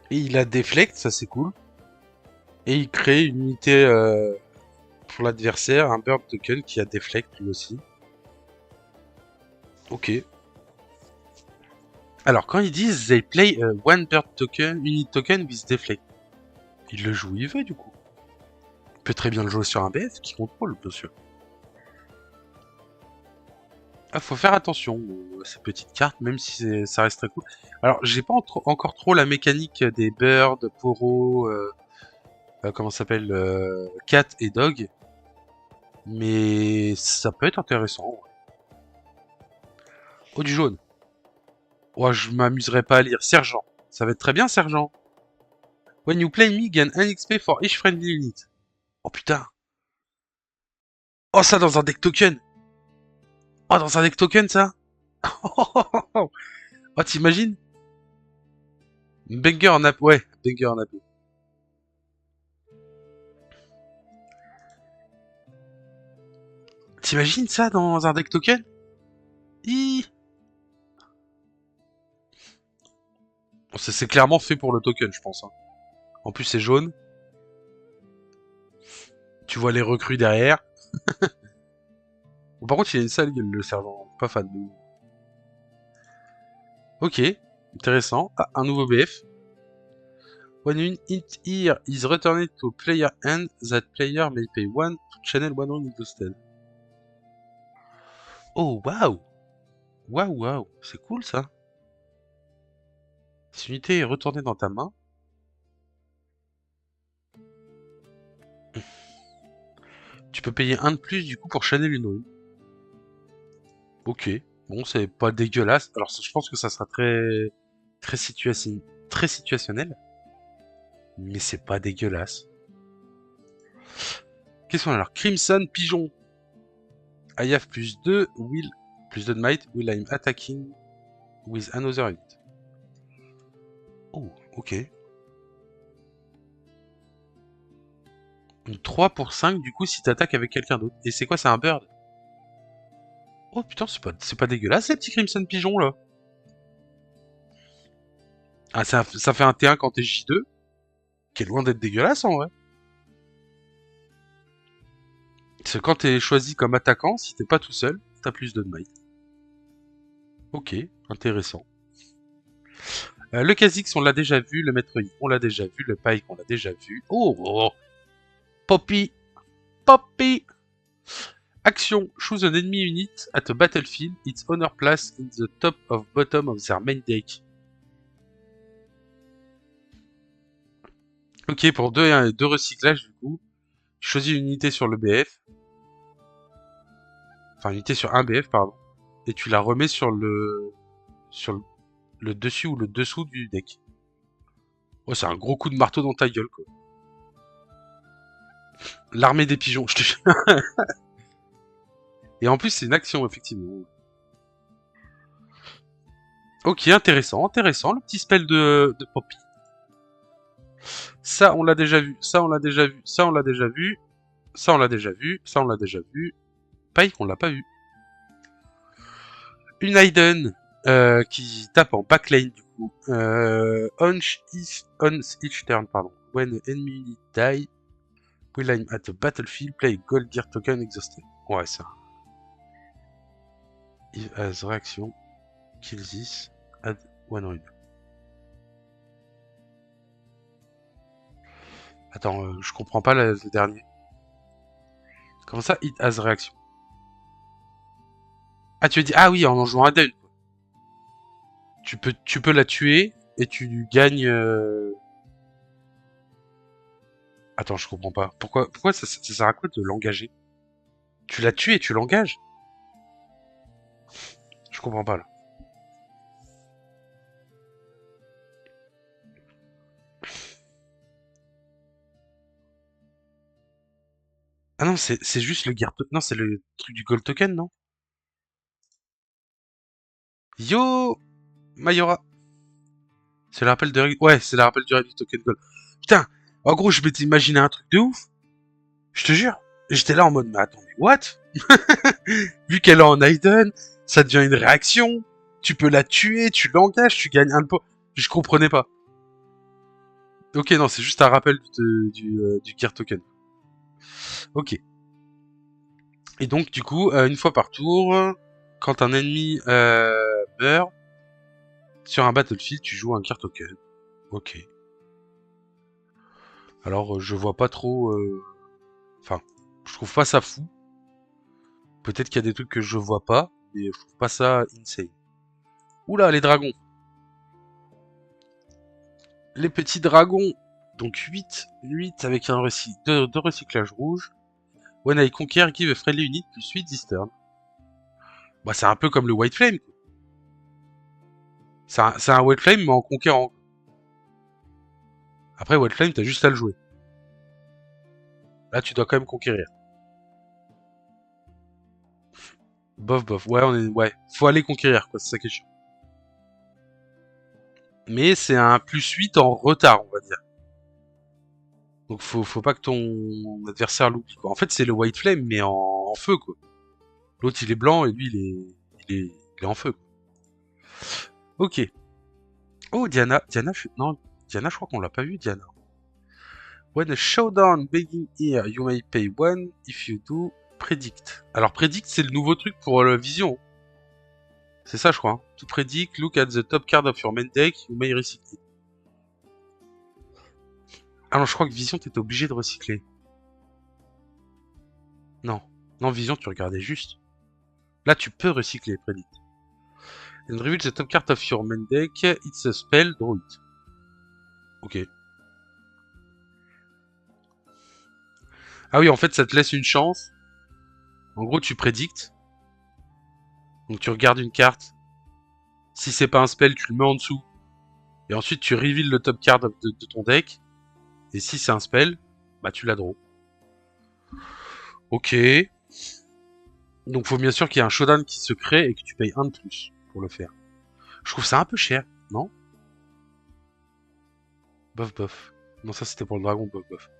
Et il a deflect, ça c'est cool. Et il crée une unité pour l'adversaire, un bird token qui a deflect lui aussi. Ok. Alors quand ils disent they play one bird token, unit token with deflect, il le joue où il veut du coup. Il peut très bien le jouer sur un BF qui contrôle, bien sûr. Ah, faut faire attention à ces petites cartes, même si ça reste très cool. Alors, j'ai pas encore trop la mécanique des birds, poro, comment ça s'appelle, cat et dog, mais ça peut être intéressant. Oh, du jaune. Oh, je m'amuserais pas à lire. Sergent. Ça va être très bien, sergent. When you play me, gain 1 XP for each friendly unit. Oh putain. Oh, ça dans un deck token. Oh, dans un deck token, ça. Oh, t'imagines? Banger en AP. Ouais, banger en AP. T'imagines ça dans un deck token? Hi. C'est clairement fait pour le token, je pense. Hein. En plus, c'est jaune. Tu vois les recrues derrière. Bon, par contre, il a une sale gueule, le sergent. Pas fan de nous. Ok, intéressant. Ah, un nouveau BF. When an hit here is returned to player hand, that player may pay 1 to channel 1 on boosted. Oh, waouh! Waouh, waouh, c'est cool ça. Cette unité est retournée dans ta main. Tu peux payer 1 de plus du coup pour channel une rune. Ok, bon, c'est pas dégueulasse. Alors, je pense que ça sera très, très situationnel, mais c'est pas dégueulasse. Qu'est-ce qu'on a alors? Crimson Pigeon. I have +2, will plus 2 de might, will I'm attacking with another unit. Oh, ok. Donc 3 pour 5 du coup si t'attaques avec quelqu'un d'autre. Et c'est quoi, c'est un bird? Oh putain, c'est pas dégueulasse ces petits Crimson Pigeons là. Ah, ça fait un T1 quand t'es J2, qui est loin d'être dégueulasse en vrai. Parce que quand t'es choisi comme attaquant, si t'es pas tout seul, t'as plus de might. Ok, intéressant. Le Kha'Zix, on l'a déjà vu. Le Maître Yi, on l'a déjà vu. Le Pike, on l'a déjà vu. Oh, oh, Poppy, Poppy. Action. Choose an enemy unit at a battlefield. Its honor place in the top of bottom of their main deck. Ok, pour deux recyclages, du coup. Tu choisis une unité sur le BF. Enfin, une unité sur un BF, pardon. Et tu la remets sur le dessus ou le dessous du deck. Oh, c'est un gros coup de marteau dans ta gueule, quoi. L'armée des pigeons, je te jure. Et en plus, c'est une action, effectivement. Ok, intéressant, intéressant, le petit spell de Poppy. Ça, on l'a déjà vu, ça, on l'a déjà vu, ça, on l'a déjà vu, ça, on l'a déjà vu, ça, on l'a déjà vu. Pike, on l'a pas vu. Une Hayden qui tape en backlane, du coup. On each turn, pardon. When enemy unit die, will I'm at the battlefield, play gold gear token exhausted. Ouais, ça. If as reaction, kill this, add one rune. Attends, je comprends pas le dernier. Comment ça, hit as réaction? Ah, tu veux dire, ah oui, en jouant un deuil. Tu peux la tuer et tu gagnes. Attends, je comprends pas. Pourquoi ça sert à quoi de l'engager? Tu la tues et tu l'engages? Je comprends pas là. Ah non, c'est juste le gear non, c'est le truc du gold token, non? Yo, Mayora. C'est le rappel de ouais, c'est le rappel du token gold. Putain, en gros, je m'étais imaginé un truc de ouf. Je te jure. J'étais là en mode, mais attends, mais what? Vu qu'elle est en Hayden, ça devient une réaction. Tu peux la tuer, tu l'engages, tu gagnes un pot. Je comprenais pas. Ok, non, c'est juste un rappel du gear token. Ok. Et donc, du coup, une fois par tour, quand un ennemi meurt, sur un battlefield, tu joues un gear token. Ok. Alors, je vois pas trop... Enfin, je trouve pas ça fou. Peut-être qu'il y a des trucs que je vois pas, mais je trouve pas ça insane. Oula, les dragons. Les petits dragons. Donc 8 avec deux recyclages rouges. When I conquer, give a friendly unit plus 8 this turn. Bah, c'est un peu comme le White Flame. C'est un White Flame, mais en conquérant. Après, White Flame, t'as juste à le jouer. Là, tu dois quand même conquérir. Bof, bof. Ouais, ouais. Faut aller conquérir, quoi. C'est ça qui est chiant. Mais c'est un plus 8 en retard, on va dire. Donc, faut pas que ton adversaire l'oublie, quoi. En fait, c'est le White Flame, mais en feu, quoi. L'autre, il est blanc, et lui, il est en feu, quoi. Ok. Oh, Diana. Non, Diana, je crois qu'on l'a pas vu, Diana. When a showdown begin here, you may pay 1 if you do predict. Alors, predict, c'est le nouveau truc pour la vision. C'est ça, je crois. Hein. To predict, look at the top card of your main deck, you may recycle. Ah non, je crois que vision, t'étais obligé de recycler. Non. Non, vision, tu regardais juste. Là, tu peux recycler, predict. And reveal the top card of your main deck, it's a spell, draw it. Ok. Ah oui, en fait, ça te laisse une chance. En gros, tu prédictes. Donc, tu regardes une carte. Si c'est pas un spell, tu le mets en dessous. Et ensuite, tu reveals le top card de ton deck. Et si c'est un spell, bah tu la draw. Ok. Donc faut bien sûr qu'il y ait un showdown qui se crée et que tu payes un de plus pour le faire. Je trouve ça un peu cher, non? Bof bof. Non, ça c'était pour le dragon, bof bof.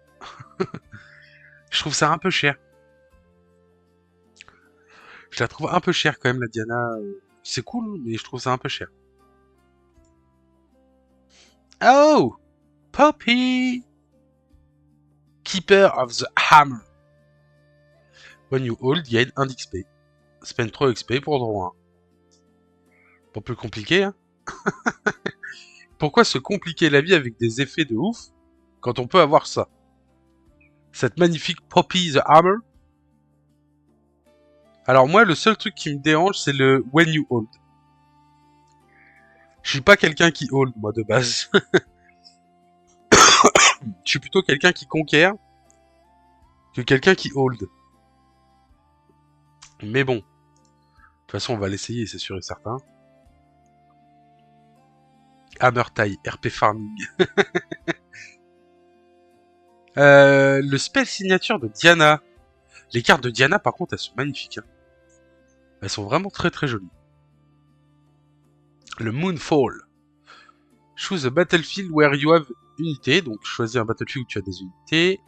Je trouve ça un peu cher. Je la trouve un peu chère quand même, la Diana. C'est cool, mais je trouve ça un peu cher. Oh! Poppy! Keeper of the Hammer. When you hold, gain 1 d'XP. Spend 3 XP pour droit 1. Pas plus compliqué, hein? Pourquoi se compliquer la vie avec des effets de ouf quand on peut avoir ça? Cette magnifique Poppy the Hammer. Alors moi, le seul truc qui me dérange, c'est le when you hold. Je suis pas quelqu'un qui hold, moi, de base. Je suis plutôt quelqu'un qui conquiert que quelqu'un qui hold. Mais bon. De toute façon, on va l'essayer, c'est sûr et certain. Hammer Tie, RP Farming. Le spell signature de Diana. Les cartes de Diana, par contre, elles sont magnifiques. Hein. Elles sont vraiment très très jolies. Le Moonfall. Choose a battlefield where you have unité. Donc, choisis un battlefield où tu as des unités.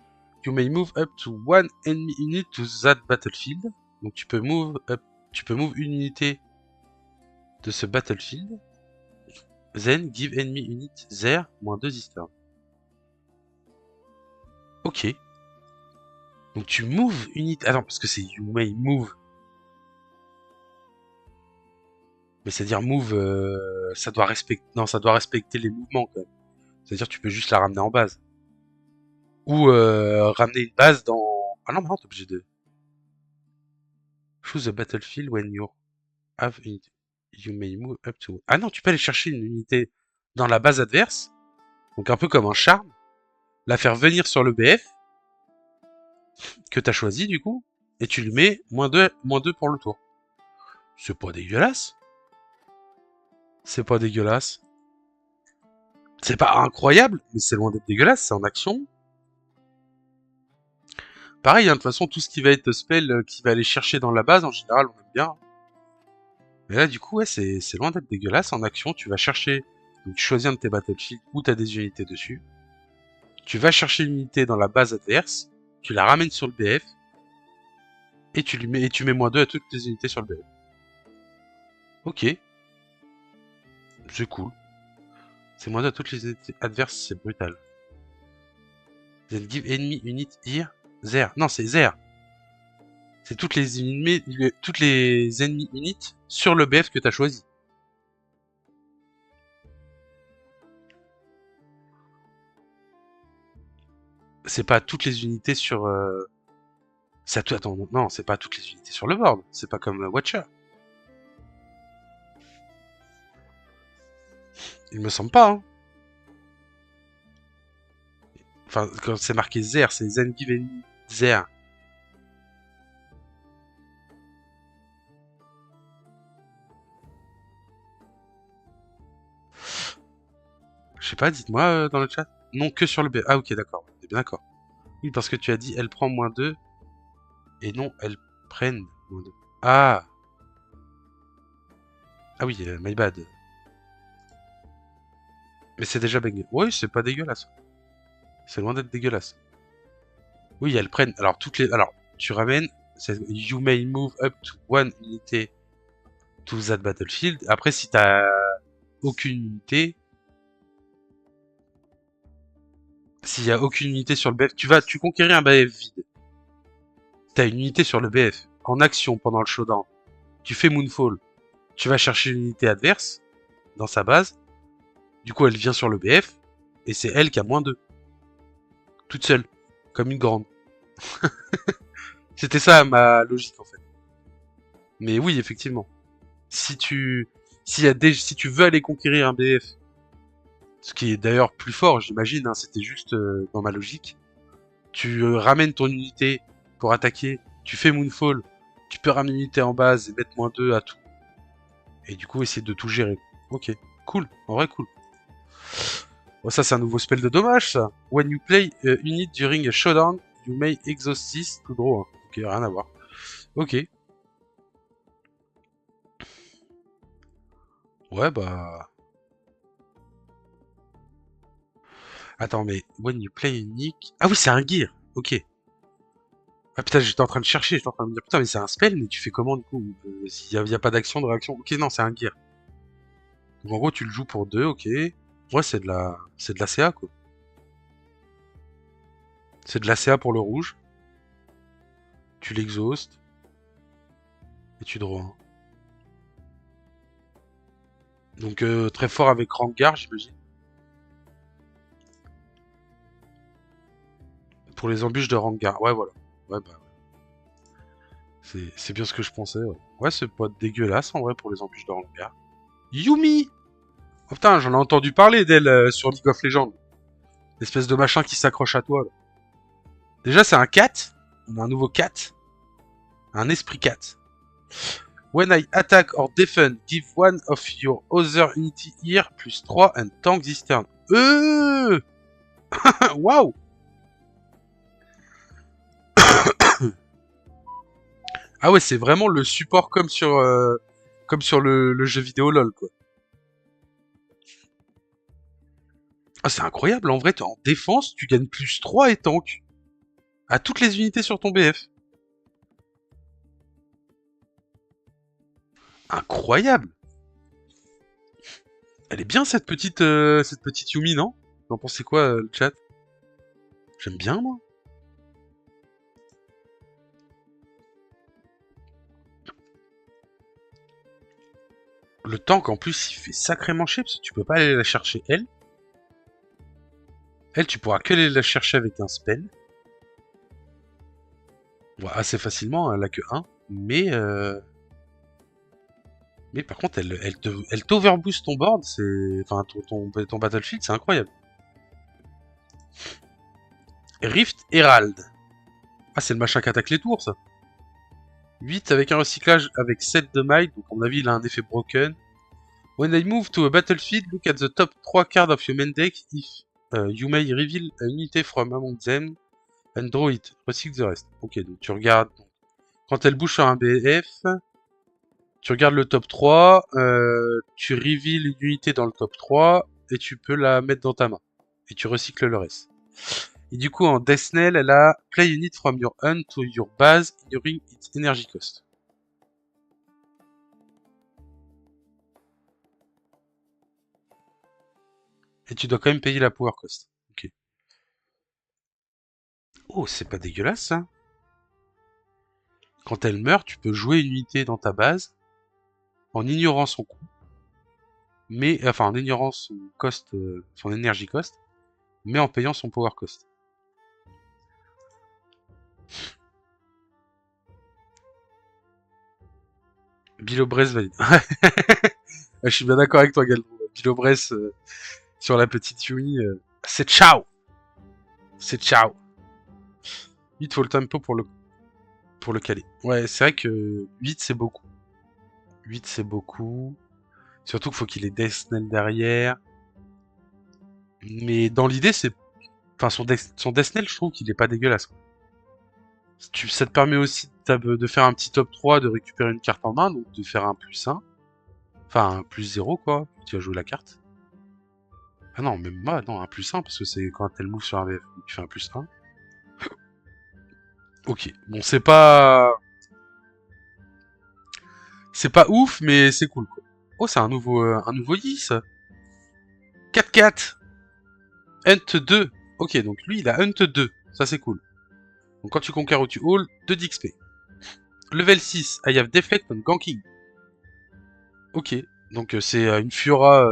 You may move up to one enemy unit to that battlefield. Donc, tu peux move une unité de ce battlefield. Then, give enemy unit there, -2 Eastern. Ok. Donc, tu move unité. Ah non, parce que c'est you may move. Mais c'est-à-dire move, ça doit respecter. Non, ça doit respecter les mouvements quand même. C'est-à-dire tu peux juste la ramener en base. Ou ramener une base dans. Ah non, mais non, t'es obligé de. Choose a battlefield when you have unit. You may move up to. Ah non, tu peux aller chercher une unité dans la base adverse. Donc un peu comme un charme. La faire venir sur le BF. Que t'as choisi du coup. Et tu lui mets -2 pour le tour. C'est pas dégueulasse. C'est pas dégueulasse. C'est pas incroyable, mais c'est loin d'être dégueulasse, c'est en action. Pareil, hein, de toute façon, tout ce qui va être spell qui va aller chercher dans la base, en général, on aime bien. Mais là, du coup, ouais, c'est loin d'être dégueulasse. En action, tu vas chercher, donc tu choisis un de tes battlefields où tu as des unités dessus. Tu vas chercher une unité dans la base adverse, tu la ramènes sur le BF, et tu mets -2 à toutes tes unités sur le BF. Ok. C'est cool. C'est -2 à toutes les unités adverses, c'est brutal. Then give enemy unit here. There. Non, c'est there. C'est toutes les ennemis units sur le BF que tu as choisi. C'est pas toutes les unités sur. Attends, non, c'est pas toutes les unités sur le board. C'est pas comme Watcher. Il me semble pas. Hein. Enfin, quand c'est marqué Zer, c'est Zengiven Zer. Je sais pas, dites-moi dans le chat. Non, que sur le BF. Ah, ok, d'accord. On est bien d'accord. Oui, parce que tu as dit elle prend -2. Et non, elles prennent -2. Ah! Ah oui, my bad. Mais c'est déjà banger. Oui, c'est pas dégueulasse. C'est loin d'être dégueulasse. Oui, elles prennent. Alors, Alors, tu ramènes. You may move up to one unité to that battlefield. Après, si t'as aucune unité. S'il y a aucune unité sur le BF, tu conquéris un BF vide. T'as une unité sur le BF. En action pendant le showdown. Tu fais Moonfall. Tu vas chercher une unité adverse. Dans sa base. Du coup, elle vient sur le BF. Et c'est elle qui a -2. Toute seule. Comme une grande. C'était ça ma logique en fait. Mais oui, effectivement. Si tu veux aller conquérir un BF, ce qui est d'ailleurs plus fort, j'imagine, hein, c'était juste dans ma logique. Tu ramènes ton unité pour attaquer, tu fais Moonfall, tu peux ramener une unité en base et mettre -2 à tout. Et du coup, essayer de tout gérer. Ok, cool, en vrai cool. Bon, ça c'est un nouveau spell de dommage ça. When you play unit during a showdown, you may exhaust this to draw. Ok, rien à voir. Ok. Ouais, bah... Attends, mais when you play unique... Ah oui, c'est un gear. Ok. Ah putain, j'étais en train de chercher, j'étais en train de me dire, putain, mais c'est un spell, mais tu fais comment du coup s'il y a pas d'action, de réaction? Ok, non, c'est un gear. Donc en gros, tu le joues pour 2, ok. Ouais, c'est de la CA, quoi. C'est de la CA pour le rouge. Tu l'exhaustes. Et tu draws un. Donc très fort avec Rangar, j'imagine. Pour les embûches de Rangar. Ouais, voilà. Ouais, bah, c'est bien ce que je pensais, ouais. Ouais, c'est pas dégueulasse, en vrai, pour les embûches de Rangar. Yumi! Oh putain, j'en ai entendu parler d'elle sur League of Legends. L'espèce de machin qui s'accroche à toi, là. Déjà, c'est un cat. On a un nouveau cat. Un esprit cat. When I attack or defend, give one of your other unity here plus 3 and tank this turn. Waouh! Ah ouais, c'est vraiment le support comme sur le jeu vidéo LoL, quoi. Ah, c'est incroyable, en vrai, t'es en défense, tu gagnes plus 3 et tank. À toutes les unités sur ton BF. Incroyable! Elle est bien cette petite Yumi, non? Vous en pensez quoi, le chat? J'aime bien, moi. Le tank, en plus, il fait sacrément chier, parce que tu peux pas aller la chercher, elle. Elle, tu pourras que aller la chercher avec un spell. Bon, assez facilement, elle a que 1. Mais par contre, elle t'overboost ton board, c'est... Enfin, ton battlefield, c'est incroyable. Rift Herald. Ah, c'est le machin qui attaque les tours, ça. 8 avec un recyclage avec 7 de might, donc à mon avis, il a un effet broken. When I move to a battlefield, look at the top 3 cards of your main deck. If you may reveal a unity from among them and draw it. Recycle the rest. Ok, donc tu regardes. Quand elle bouge sur un BF, tu regardes le top 3, tu reveal une unité dans le top 3 et tu peux la mettre dans ta main. Et tu recycles le reste. Et du coup, en Deathknell, elle a play unit from your hand to your base, ignoring its energy cost. Et tu dois quand même payer la power cost. Ok. Oh, c'est pas dégueulasse, ça. Quand elle meurt, tu peux jouer une unité dans ta base en ignorant son coût, mais enfin en ignorant son cost, son energy cost, mais en payant son power cost. Bilobrez valide. Je suis bien d'accord avec toi, Galvo. Bilobrez sur la petite Yumi, c'est ciao. C'est ciao. Il faut le tempo pour le caler. Ouais, c'est vrai que 8 c'est beaucoup. 8 c'est beaucoup. Surtout qu'il faut qu'il ait Deathknell derrière. Mais dans l'idée, c'est... Enfin, son Deathknell, je trouve qu'il est pas dégueulasse. Ça te permet aussi de faire un petit top 3, de récupérer une carte en main, donc de faire un plus 1. Enfin, un plus 0, quoi. Tu vas jouer la carte. Ah non, même moi, non, un plus 1, parce que c'est quand elle move sur un VF, tu fais un plus 1. Ok, bon, c'est pas... C'est pas ouf, mais c'est cool, quoi. Oh, c'est un nouveau Yi, ça. 4-4. Hunt 2. Ok, donc lui, il a Hunt 2. Ça, c'est cool. Donc quand tu conquères ou tu haul, 2 d'XP. Level 6, I have Deflect on Ganking. Ok, donc c'est une Fiora...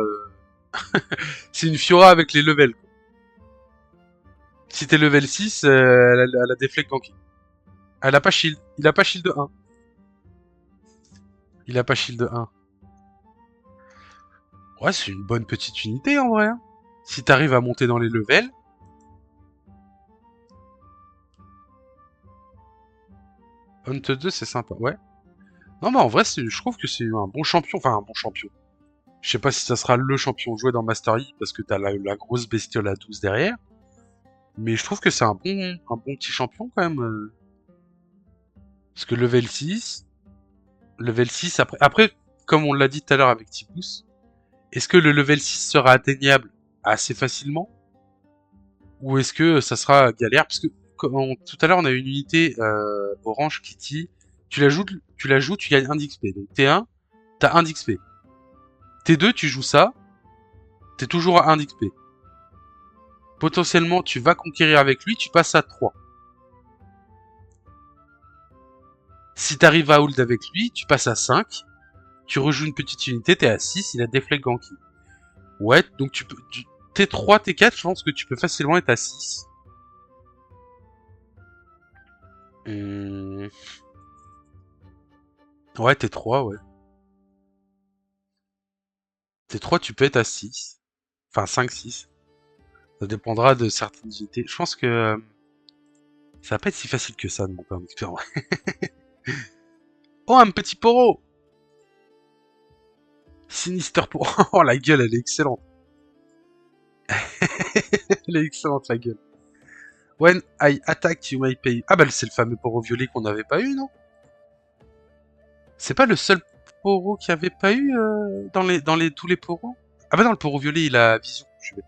c'est une Fiora avec les levels, quoi. Si t'es level 6, elle a Deflect Ganking. Elle a pas shield. Il a pas shield 1. Il a pas shield 1. Ouais, c'est une bonne petite unité en vrai, hein. Si t'arrives à monter dans les levels. Hunt 2, c'est sympa, ouais. Non, mais en vrai, je trouve que c'est un bon champion. Enfin, un bon champion. Je sais pas si ça sera le champion joué dans Master Yi parce que t'as la grosse bestiole à 12 derrière. Mais je trouve que c'est un bon petit champion quand même. Parce que level 6 après, comme on l'a dit tout à l'heure avec Tipus, est-ce que le level 6 sera atteignable assez facilement? Ou est-ce que ça sera galère? Parce que tout à l'heure, on a une unité orange qui dit, tu la joues, tu gagnes 1 d'XP. Donc T1, t'as 1 d'XP. T2, tu joues ça, t'es toujours à 1 d'XP. Potentiellement, tu vas conquérir avec lui, tu passes à 3. Si t'arrives à hold avec lui, tu passes à 5. Tu rejoues une petite unité, t'es à 6, il a Deflect Ganki. Ouais, donc tu peux... T3, T4, je pense que tu peux facilement être à 6. Hum... Ouais, T3, ouais. T3, tu peux être à 6. Enfin, 5, 6. Ça dépendra de certaines unités. Je pense que ça va pas être si facile que ça de monter en expert. Oh, un petit poro! Sinister Poro. Oh, la gueule, elle est excellente. Elle est excellente, la gueule. When I attack, you may pay. Ah bah c'est le fameux poro violet qu'on n'avait pas eu, non? C'est pas le seul poro qu'il n'y avait pas eu dans tous les poros? Ah bah non, le poro violet, il a vision. Je suis bête.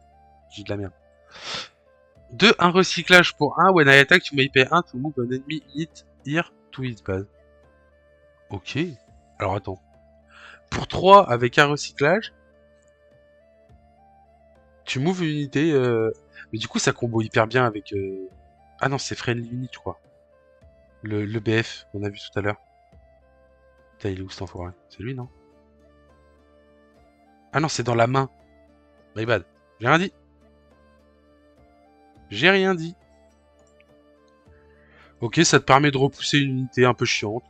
J'ai de la merde. 2, un recyclage pour 1. When I attack, you may pay 1 to move an enemy hit here to his base. Ok. Alors attends. Pour 3, avec un recyclage, tu moves une unité. Mais du coup, ça combo hyper bien avec... Ah non, c'est Friendly Unit, je crois. Le BF qu'on a vu tout à l'heure. Putain, il est où cet enfoiré? C'est lui, non? Ah non, c'est dans la main. My bad. J'ai rien dit. J'ai rien dit. Ok, ça te permet de repousser une unité un peu chiante.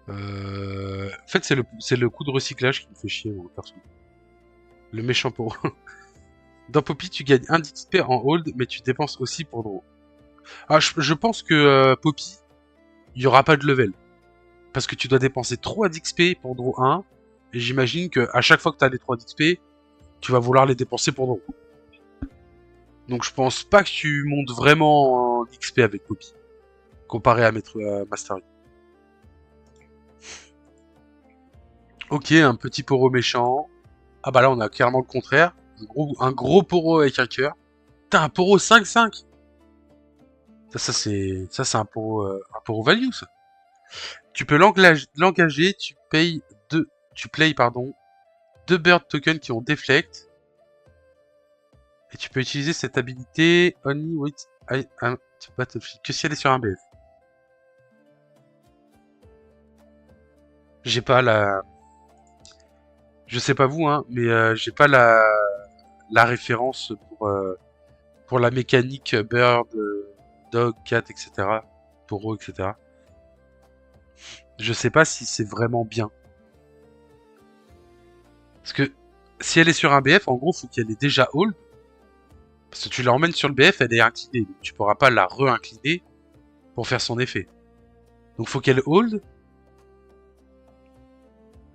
En fait, c'est le coup de recyclage qui me fait chier, moi, perso. Le méchant pour... Dans Poppy, tu gagnes 1 d'XP en hold, mais tu dépenses aussi pour draw. Ah, je pense que Poppy, il y aura pas de level. Parce que tu dois dépenser 3 d'XP pour draw 1. Et j'imagine que à chaque fois que tu as les 3 d'XP, tu vas vouloir les dépenser pour draw. Donc je pense pas que tu montes vraiment en XP avec Poppy. Comparé à Master Yi. Ok, un petit poro méchant. Ah bah là, on a clairement le contraire. Un gros poro avec un cœur. T'as un poro 5-5. Ça c'est un poro value, ça. Tu peux l'engager, tu play, pardon, 2 bird tokens qui ont deflect. Et tu peux utiliser cette habilité only with battlefield, que si elle est sur un BF. J'ai pas la... Je sais pas vous, hein, mais j'ai pas la référence pour la mécanique bird, dog, cat, etc. Taureau, etc. Je sais pas si c'est vraiment bien. Parce que si elle est sur un BF, en gros, faut qu'elle ait déjà hold. Parce que tu la emmènes sur le BF, elle est inclinée. Donc tu pourras pas la re-incliner pour faire son effet. Donc faut qu'elle hold.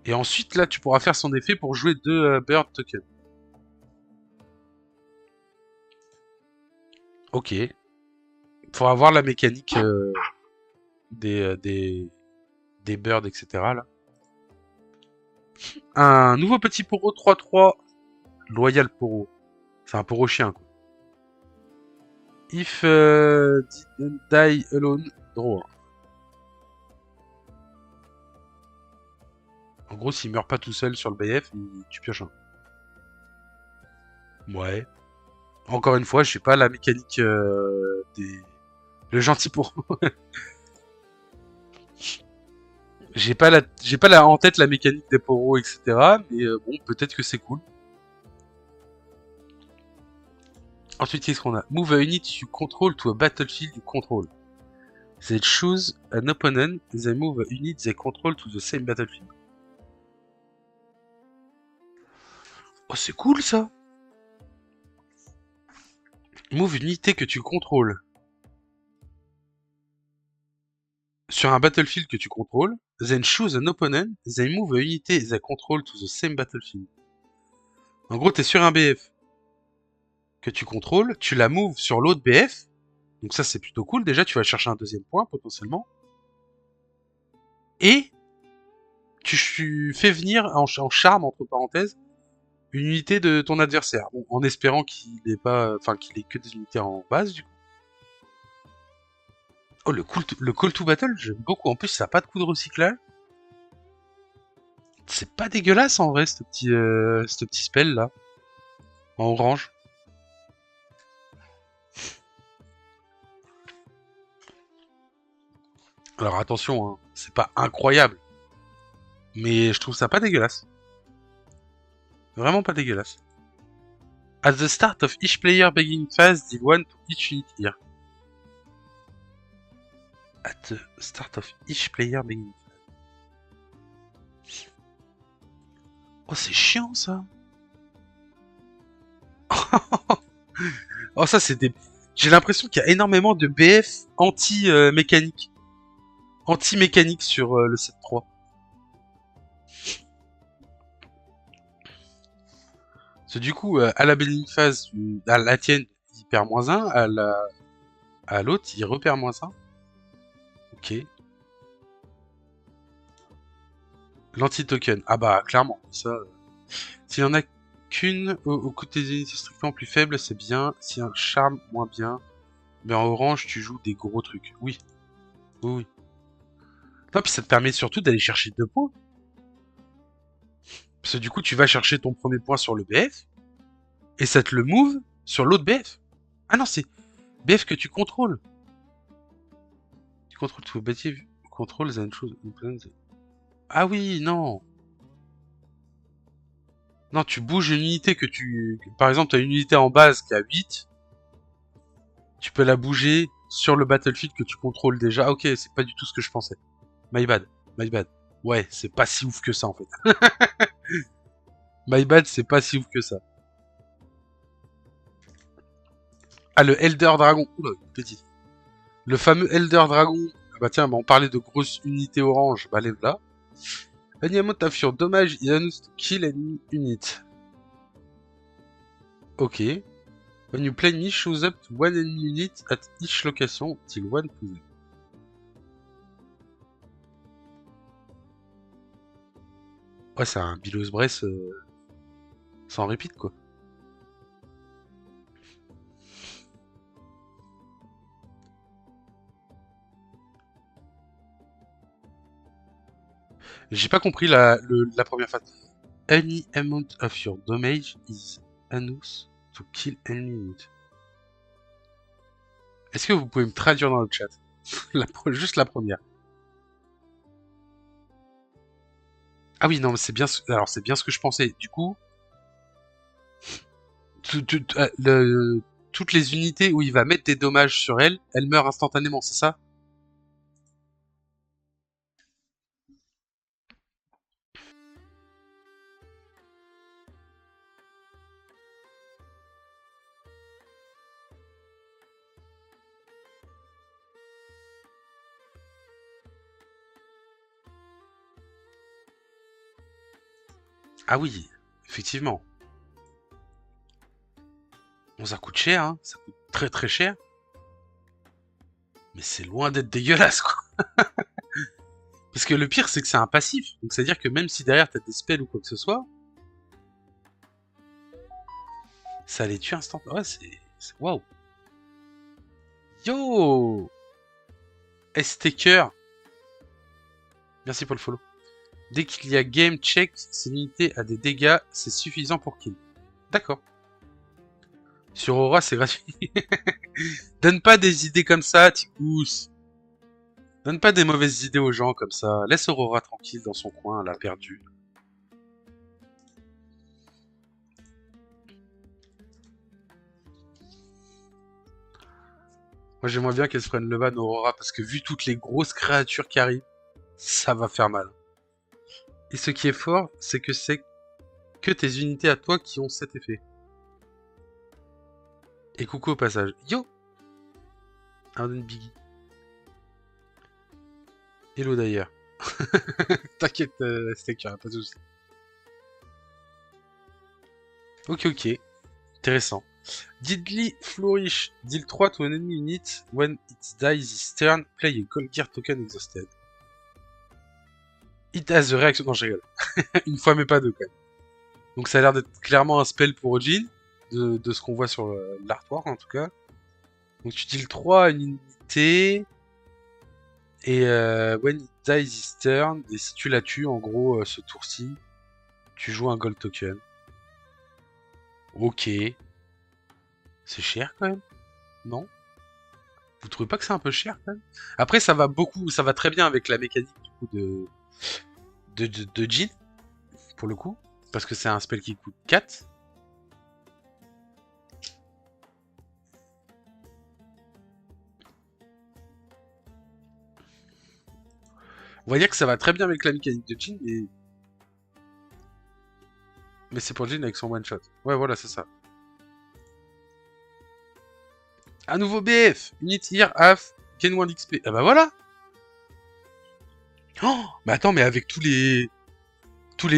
Et ensuite, là, tu pourras faire son effet pour jouer 2 bird tokens. Ok. Faut avoir la mécanique des birds, etc. Là. Un nouveau petit poro 3-3. Loyal poro. C'est un poro chien, quoi. If didn't die alone, draw. En gros, s'il meurt pas tout seul sur le BF, tu pioches un. Ouais. Encore une fois, je sais pas la mécanique des... Le gentil poro. j'ai pas en tête la mécanique des poros, etc. Mais bon, peut-être que c'est cool. Ensuite, qu'est-ce qu'on a? Move a unit you control to a battlefield you control. They choose an opponent, they move a unit they control to the same battlefield. Oh, c'est cool ça! Move une unité que tu contrôles sur un battlefield que tu contrôles, then choose an opponent, they move a unité they control to the same battlefield. En gros, t'es sur un BF que tu contrôles, tu la moves sur l'autre BF, Donc ça, c'est plutôt cool. Déjà, tu vas chercher un deuxième point, potentiellement. Et tu fais venir en charme, entre parenthèses, une unité de ton adversaire. Bon, en espérant qu'il ait pas, enfin, qu'il ait que des unités en base, du coup. Oh, le call to battle, j'aime beaucoup. En plus, ça n'a pas de coup de recyclage. C'est pas dégueulasse, en vrai, ce petit spell, là. En orange. Alors, attention, hein, c'est pas incroyable. Mais je trouve ça pas dégueulasse. Vraiment pas dégueulasse. At the start of each player beginning phase, deal 1 to each unit here. At the start of each player beginning phase. Oh, c'est chiant, ça. Oh, ça, c'est des... J'ai l'impression qu'il y a énormément de BF anti-mécanique. Anti-mécanique sur le 7.3. Parce que du coup, à la beginning phase, à la tienne, il perd -1, à l'autre, il repère -1. Ok. L'anti-token. Ah bah, clairement, ça... S'il y en a qu'une au coût de tes unités strictement plus faible, c'est bien. Si un charme, moins bien. Mais en orange, tu joues des gros trucs. Oui. Oui, oui. Non, puis ça te permet surtout d'aller chercher 2 points. Parce que du coup, tu vas chercher ton premier point sur le BF. Et ça te le move sur l'autre BF. Ah non, c'est BF que tu contrôles. Tu contrôles tout. Objectif. Contrôle, c'est une chose. Ah oui, non. Non, tu bouges une unité que tu... Par exemple, tu as une unité en base qui a 8. Tu peux la bouger sur le battlefield que tu contrôles déjà. Ah, ok, c'est pas du tout ce que je pensais. My bad, my bad. Ouais, c'est pas si ouf que ça en fait. My bad, c'est pas si ouf que ça. Ah, le Elder Dragon. Oula, petit. Le fameux Elder Dragon. Ah bah tiens, bah on parlait de grosses unités orange. Bah lève là. An amount of your damage is used to kill an unit. Ok. When you play me, shows up to one enemy unit at each location till one to them. Ouais, c'est un Billows Breath sans repeat quoi. J'ai pas compris la première phase. Any amount of your damage is enough to kill enemy unit. Est-ce que vous pouvez me traduire dans le chat juste la première. Ah oui, non, mais c'est bien. Alors c'est bien ce que je pensais. Du coup, toutes les unités où il va mettre des dommages sur elles, elles meurent instantanément, c'est ça? Ah oui, effectivement. Bon, ça coûte cher, hein. Ça coûte très très cher. Mais c'est loin d'être dégueulasse, quoi. Parce que le pire, c'est que c'est un passif. Donc c'est-à-dire que même si derrière t'as des spells ou quoi que ce soit, ça les tue instantanément. Ouais, waouh. Yo S-Taker. Merci pour le follow. Dès qu'il y a game check, c'est limité à des dégâts, c'est suffisant pour kill. D'accord. Sur Aura, c'est gratuit. Donne pas des idées comme ça, Ticous. Donne pas des mauvaises idées aux gens comme ça. Laisse Aurora tranquille dans son coin, elle a perdu. Moi, j'aimerais bien qu'elle se prenne le ban Aurora, parce que vu toutes les grosses créatures qui arrivent, ça va faire mal. Et ce qui est fort, c'est que tes unités à toi qui ont cet effet. Et coucou au passage. Yo Arden Biggie. Hello d'ailleurs. T'inquiète, Staker, pas de soucis. Ok, ok. Intéressant. Deadly Flourish. Deal 3 to an enemy unit. When it dies this turn, play a Gold Gear token exhausted. It has the reaction... Non, je rigole. Une fois, mais pas deux, quand même. Donc ça a l'air d'être clairement un spell pour Ojin, de ce qu'on voit sur l'artwork, en tout cas. Donc tu deal 3 à une unité... Et when it dies this turn, et si tu la tues, en gros, ce tour-ci, tu joues un gold token. Ok. C'est cher quand même, non? Vous trouvez pas que c'est un peu cher quand même? Après, ça va très bien avec la mécanique du coup de Jin, pour le coup, parce que c'est un spell qui coûte 4. On va dire que ça va très bien avec la mécanique de Jin, mais c'est pour Jin avec son one shot. Ouais, voilà, c'est ça. Un nouveau BF, Unit here, half, gain 1 XP. Ah bah voilà. Oh, mais attends, mais avec tous les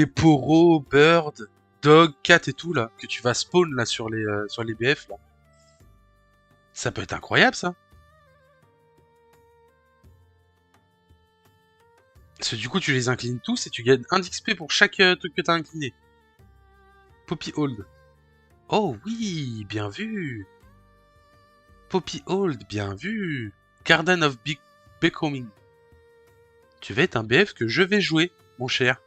poros, bird, dog, cat et tout là, que tu vas spawn là sur les BF là. Ça peut être incroyable ça. Parce que du coup tu les inclines tous et tu gagnes 1 d'XP pour chaque truc que t'as incliné. Poppy Hold. Oh oui, bien vu. Poppy Hold, bien vu. Garden of Becoming. Tu vas être un BF que je vais jouer, mon cher.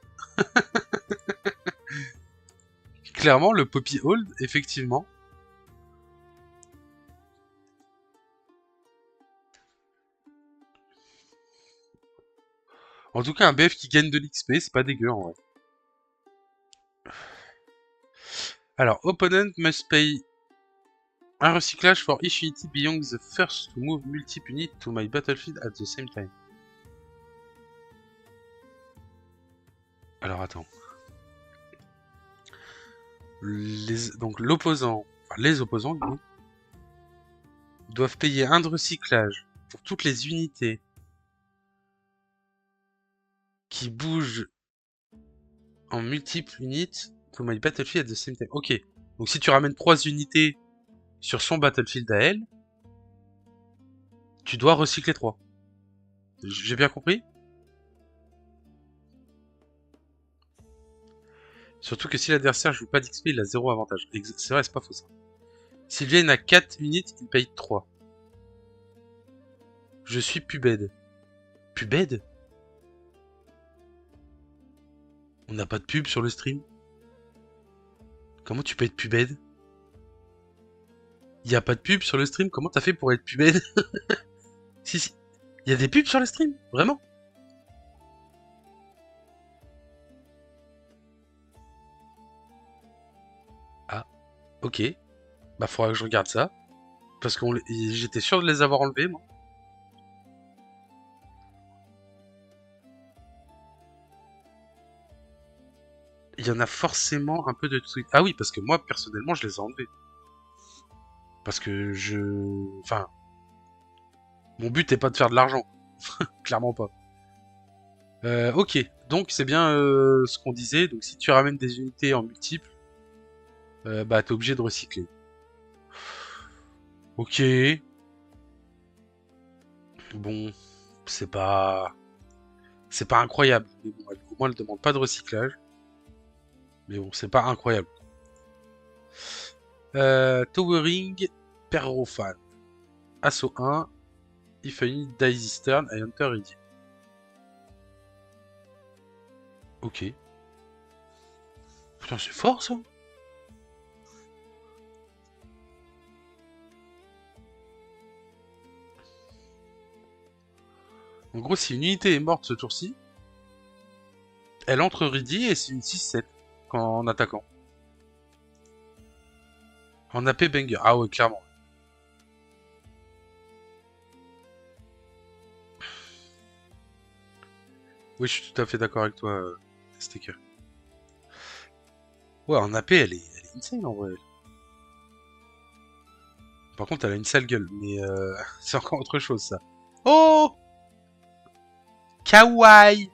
Clairement, le Poppy Hold, effectivement. En tout cas, un BF qui gagne de l'XP, c'est pas dégueu en vrai. Alors, opponent must pay un recyclage for each unity beyond the first to move multiple units to my battlefield at the same time. Alors attends. Donc l'opposant, enfin les opposants du coup, doivent payer un de recyclage pour toutes les unités qui bougent en multiples units to my battlefield at the same time. Ok. Donc si tu ramènes 3 unités sur son battlefield à elle, tu dois recycler 3. J'ai bien compris? Surtout que si l'adversaire joue pas d'XP, il a 0 avantage. C'est vrai, c'est pas faux ça. S'il vient à 4 unités, il paye 3. Je suis Pubed. Pubed? On n'a pas de pub sur le stream? Comment tu peux être Pubed? Il y a pas de pub sur le stream? Comment t'as fait pour être Pubed? Si, si. Il y a des pubs sur le stream? Vraiment? Ah, ok. Bah faudra que je regarde ça. Parce que j'étais sûr de les avoir enlevés, moi. Il y en a forcément un peu de trucs. Ah oui, parce que moi, personnellement, je les ai enlevés. Parce que Enfin, mon but n'est pas de faire de l'argent. Clairement pas. Ok, donc c'est bien ce qu'on disait. Donc si tu ramènes des unités en multiples, bah t'es obligé de recycler. Ok. Bon, c'est pas... C'est pas incroyable. Mais bon, au moins, elle demande pas de recyclage. Mais bon, c'est pas incroyable. Towering Perrofan. Assaut 1. If a unit dies this turn, I enter ready. Ok. Putain, c'est fort ça. En gros, si une unité est morte ce tour-ci, elle entre ready et c'est une 6-7 en attaquant. En AP banger. Ah ouais, clairement. Oui, je suis tout à fait d'accord avec toi, Sticker. Ouais, en AP, elle est insane en vrai. Par contre, elle a une sale gueule, mais c'est encore autre chose ça. Oh! Kawaii!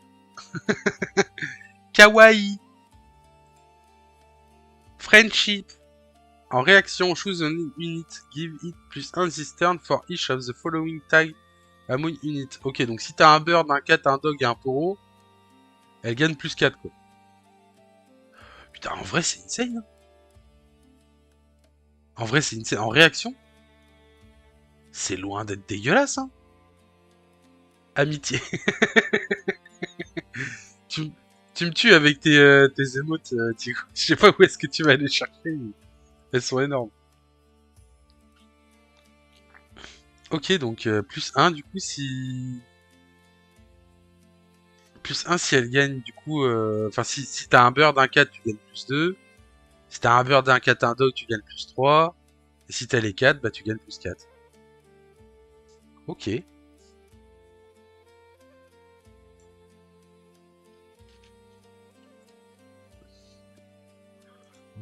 Kawaii! Friendship! En réaction, choose an unit, give it plus 1 this turn for each of the following tag a moon unit. Ok, donc si t'as un bird, un cat, un dog et un poro, elle gagne plus 4 quoi. Putain, en vrai c'est insane. Hein. En vrai c'est insane. En réaction, c'est loin d'être dégueulasse. Hein. Amitié. tu, tu me tues avec tes émotes, Tigo. Je sais pas où est-ce que tu vas aller chercher. Mais elles sont énormes. Ok, donc plus 1 du coup si... Plus 1 si elle gagne du coup... Enfin si t'as un bird, un cat, tu gagnes plus 2. Si t'as un bird, un cat, un dog, tu gagnes plus 3. Et si t'as les 4, bah tu gagnes plus 4. Ok.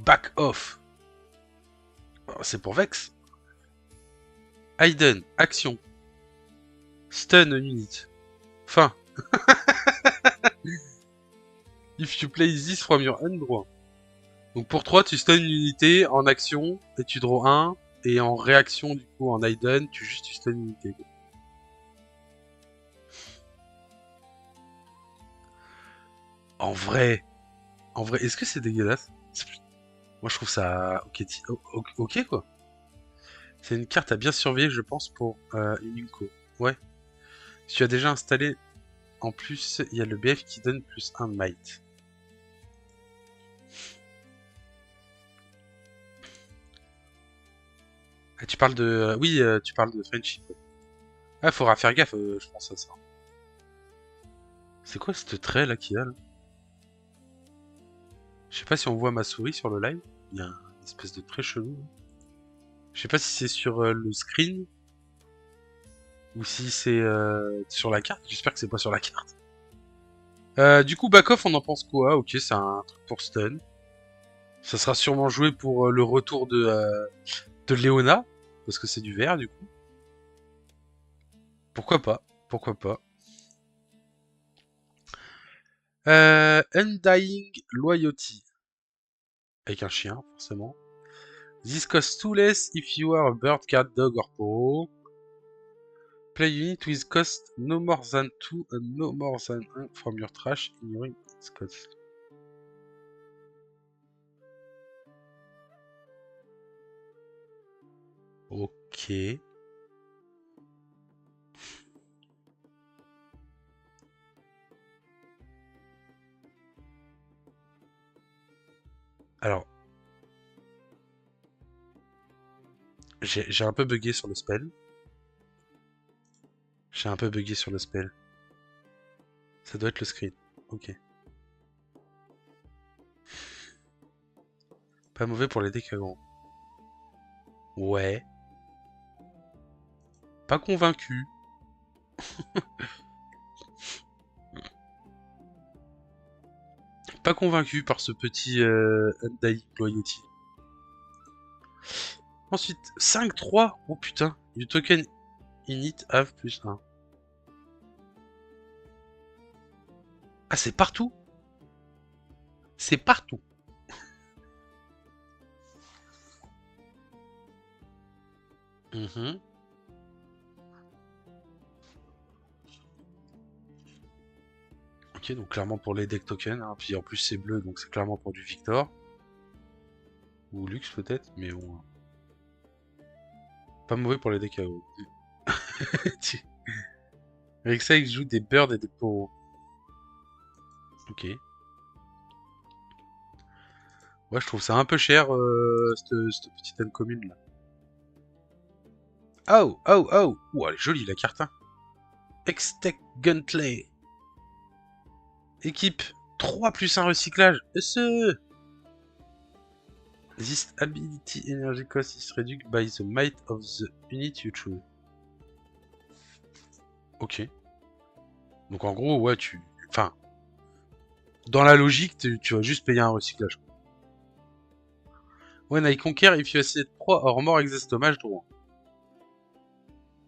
Back off. Oh, c'est pour Vex. Hidden, action. Stun unit. Fin. If you play this from your hand, draw. Donc pour 3, tu stun une unité en action et tu draw 1. Et en réaction, du coup, en hidden, tu stun une unité. En vrai, est-ce que c'est dégueulasse? Moi, je trouve ça ok, quoi. C'est une carte à bien surveiller, je pense, pour une Unco. Ouais. Si tu as déjà installé, en plus, il y a le BF qui donne plus 1 de might. Ah, tu parles de... oui, tu parles de friendship. Ah, faudra faire gaffe, je pense à ça. C'est quoi ce trait là qu'il y a là? Je sais pas si on voit ma souris sur le live. Il y a une espèce de trait chelou. Je sais pas si c'est sur le screen ou si c'est sur la carte. J'espère que c'est pas sur la carte. Du coup, back off, on en pense quoi? Ok, c'est un truc pour stun. Ça sera sûrement joué pour le retour de Léona, parce que c'est du vert du coup. Pourquoi pas? Pourquoi pas? Undying Loyalty. Avec un chien, forcément. This costs 2 less if you are a bird, cat, dog or poro. Play unit with cost no more than 2 and no more than 1 from your trash, ignoring its cost. Ok. Alors, j'ai un peu bugué sur le spell. J'ai un peu bugué sur le spell. Ça doit être le screen. Ok. Pas mauvais pour les decks gros. Ouais. Pas convaincu. Pas convaincu par ce petit Undying Loyalty. Ensuite, 5-3. Oh putain. Du token init have plus 1. Ah, c'est partout? C'est partout. Ok, donc clairement pour les deck tokens. Hein. Puis en plus, c'est bleu, donc c'est clairement pour du Victor. Ou Lux peut-être, mais bon. Pas mauvais pour les decks AO. Avec ça, il joue des birds et des poros. Ok. Ouais, je trouve ça un peu cher, cette petite âne commune là. Oh, oh, oh! Ouh, elle est jolie la carte, hein. Extec Guntley. Équipe 3 plus 1 recyclage. Ce. This ability energy cost is reduced by the might of the unit you choose. Ok. Donc en gros, ouais, enfin, dans la logique, tu vas juste payer un recyclage. When I conquer, if you assist 3 or more exist dommage, droit.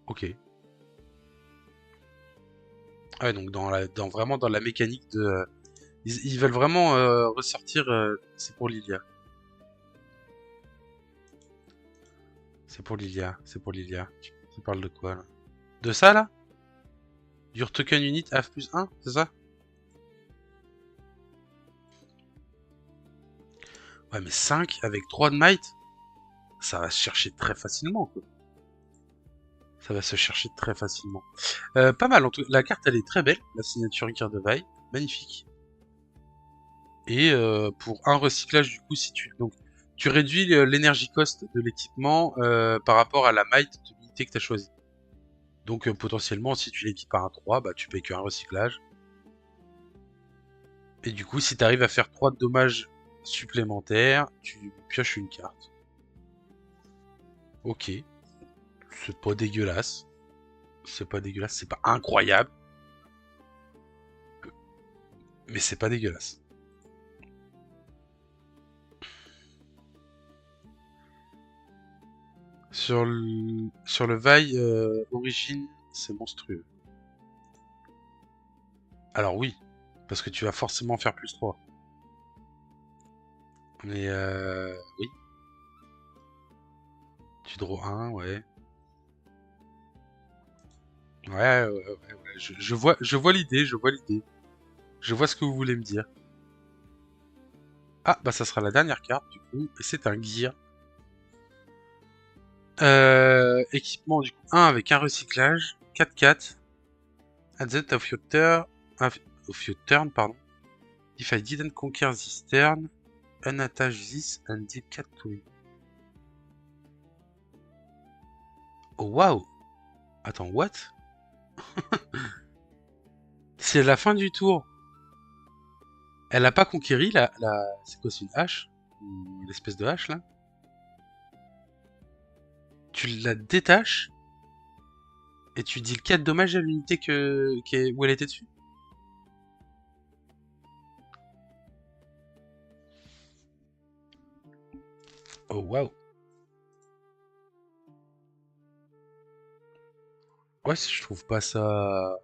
Ok. Ouais, donc vraiment dans la mécanique de... ils veulent vraiment ressortir... c'est pour Lilia. C'est pour Lilia, c'est pour Lilia. Tu parles de quoi, là? De ça, là? Your token unit F plus 1, c'est ça? Ouais, mais 5 avec 3 de might, ça va se chercher très facilement, quoi. Ça va se chercher très facilement. Pas mal, en tout cas. La carte, elle est très belle. La signature Gear de Vi. Magnifique. Et pour un recyclage, du coup, si tu... Donc, tu réduis l'énergie cost de l'équipement par rapport à la might de l'unité que tu as choisie. Donc, potentiellement, si tu l'équipes par un 3, bah, tu payes qu'un recyclage. Et du coup, si tu arrives à faire 3 de dommages supplémentaires, tu pioches une carte. Ok. C'est pas dégueulasse. C'est pas dégueulasse, c'est pas incroyable. Mais c'est pas dégueulasse. Sur le Vi origine, c'est monstrueux. Alors oui, parce que tu vas forcément faire plus 3. Mais oui. Tu draw 1, ouais. Ouais. Je vois l'idée, je vois l'idée. Je vois ce que vous voulez me dire. Ah, bah ça sera la dernière carte, du coup. Et c'est un gear. Équipement, du coup, 1 avec un recyclage. 4-4. At the end of your turn, pardon. If I didn't conquer this turn, unattach this and deal 4 to him. Oh, waouh! Attends, what? C'est la fin du tour. Elle a pas conquéri c'est quoi, c'est une hache? L'espèce de hache, là? Tu la détaches et tu dis le 4 dommages à l'unité où elle était dessus. Oh, waouh. Ouais, je trouve pas ça...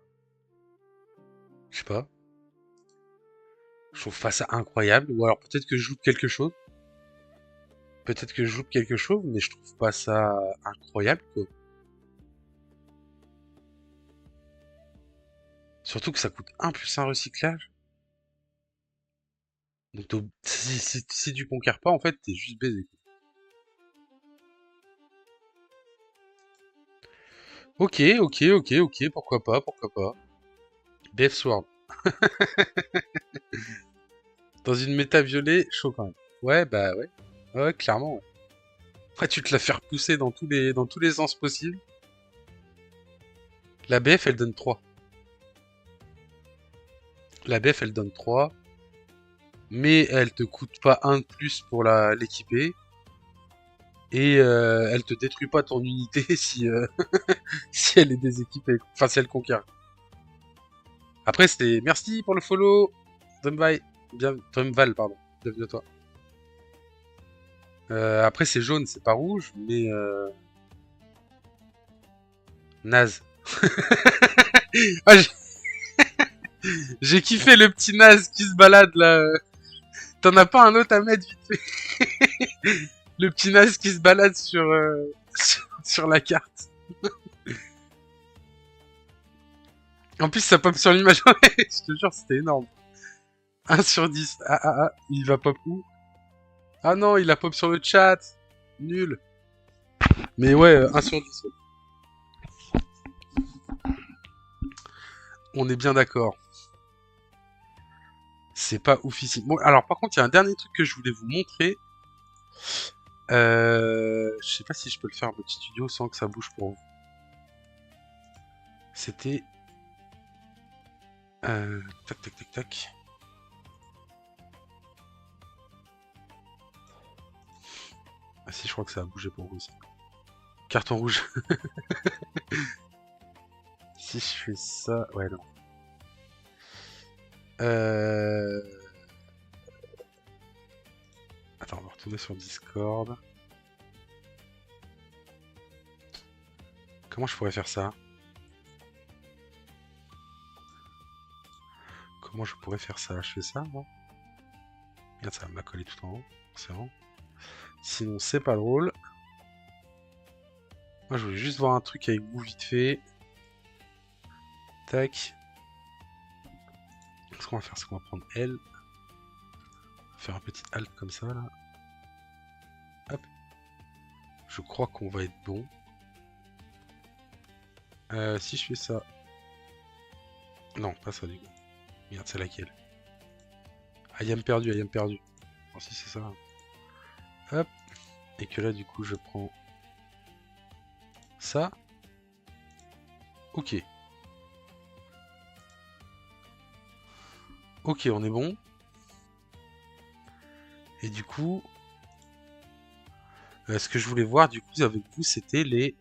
Je sais pas. Je trouve pas ça incroyable. Ou alors peut-être que je loupe quelque chose. Peut-être que je loupe quelque chose, mais je trouve pas ça incroyable, quoi. Surtout que ça coûte 1 plus 1 recyclage. Donc si tu conquiers pas, en fait, t'es juste baisé. Ok, pourquoi pas, pourquoi pas. Death Sword. Dans une méta violet, chaud quand même. Ouais, bah ouais. Ouais, clairement, ouais. Après, tu te la fais repousser dans tous les sens possibles. La BF, elle donne 3. La BF, elle donne 3. Mais elle te coûte pas 1 de plus pour l'équiper. Et elle te détruit pas ton unité si elle est déséquipée. Enfin, si elle conquiert. Après, c'était merci pour le follow. Drumval, pardon. Bienvenue à toi. Après, c'est jaune, c'est pas rouge, mais naze. Ah, j'ai kiffé le petit naze qui se balade là. T'en as pas un autre à mettre vite fait? Le petit naze qui se balade sur la carte. En plus, ça pop sur l'image. Je te jure, c'était énorme. 1 sur 10. Il va pop où? Ah non, il a pop sur le chat. Nul. Mais ouais, 1 sur 10. Ouais. On est bien d'accord. C'est pas oufissime. Bon, alors par contre, il y a un dernier truc que je voulais vous montrer. Je sais pas si je peux le faire en petit studio sans que ça bouge pour vous. C'était... tac. Ah si, je crois que ça a bougé pour vous aussi. Carton rouge. Si je fais ça... Ouais, non. Attends, on va retourner sur Discord. Comment je pourrais faire ça? Comment je pourrais faire ça? Je fais ça, non? Regarde, ça va me la coller tout en haut. C'est bon. Sinon, c'est pas drôle. Moi, je voulais juste voir un truc avec vous vite fait. Tac. Ce qu'on va faire, c'est qu'on va prendre elle. Faire un petit halt comme ça, là. Hop. Je crois qu'on va être bon. Si je fais ça... Non, pas ça, du coup. Merde, c'est laquelle? Ayam perdu, ayam perdu. Bon, si c'est ça. Hop. Et que là, du coup, je prends... ça. Ok. Ok, on est bon. Et du coup... ce que je voulais voir, du coup, avec vous, c'était les...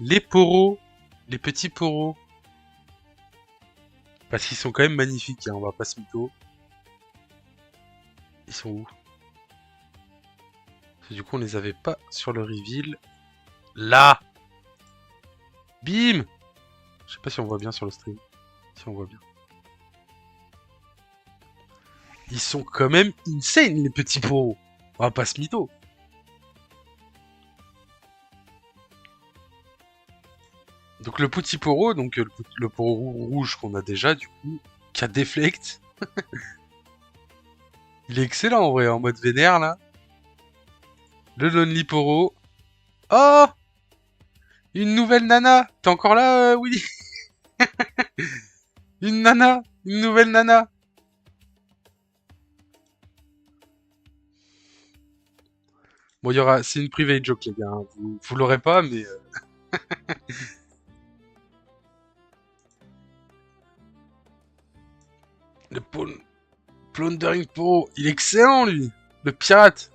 les poros. Les petits poros. Parce qu'ils sont quand même magnifiques, hein, on va pas se mytho. Ils sont où? Parce que du coup, on les avait pas sur le reveal. Là! Bim! Je sais pas si on voit bien sur le stream. Si on voit bien. Ils sont quand même insane, les petits poros. On va pas se mytho. Donc le petit poro, donc le poro rouge qu'on a déjà, du coup, qui a déflect. Il est excellent en vrai, en mode vénère là. Le Lonely Poro. Oh! Une nouvelle nana! T'es encore là, Willy? Une nana! Une nouvelle nana! Bon, il y aura... c'est une private joke, les gars. Hein. Vous l'aurez pas, mais... Le Plundering Poro, il est excellent, lui! Le pirate!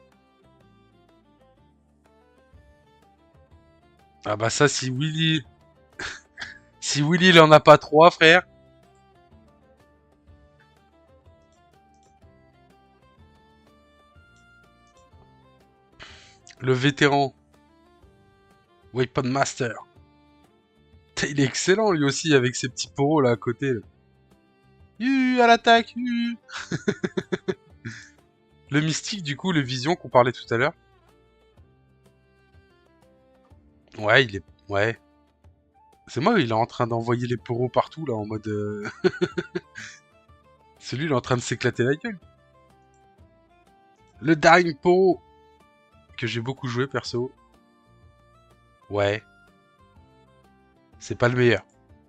Ah bah ça, si Willy... Si Willy, il en a pas trois, frère... Le vétéran. Weapon Master. Il est excellent, lui aussi, avec ses petits poros, là, à côté. Là. À l'attaque! Le mystique, du coup, le vision qu'on parlait tout à l'heure. Ouais, il est... Ouais. C'est moi, il est en train d'envoyer les poros partout, là, en mode... Celui, il est en train de s'éclater la gueule. Le Daring Poro, que j'ai beaucoup joué, perso. Ouais. C'est pas le meilleur.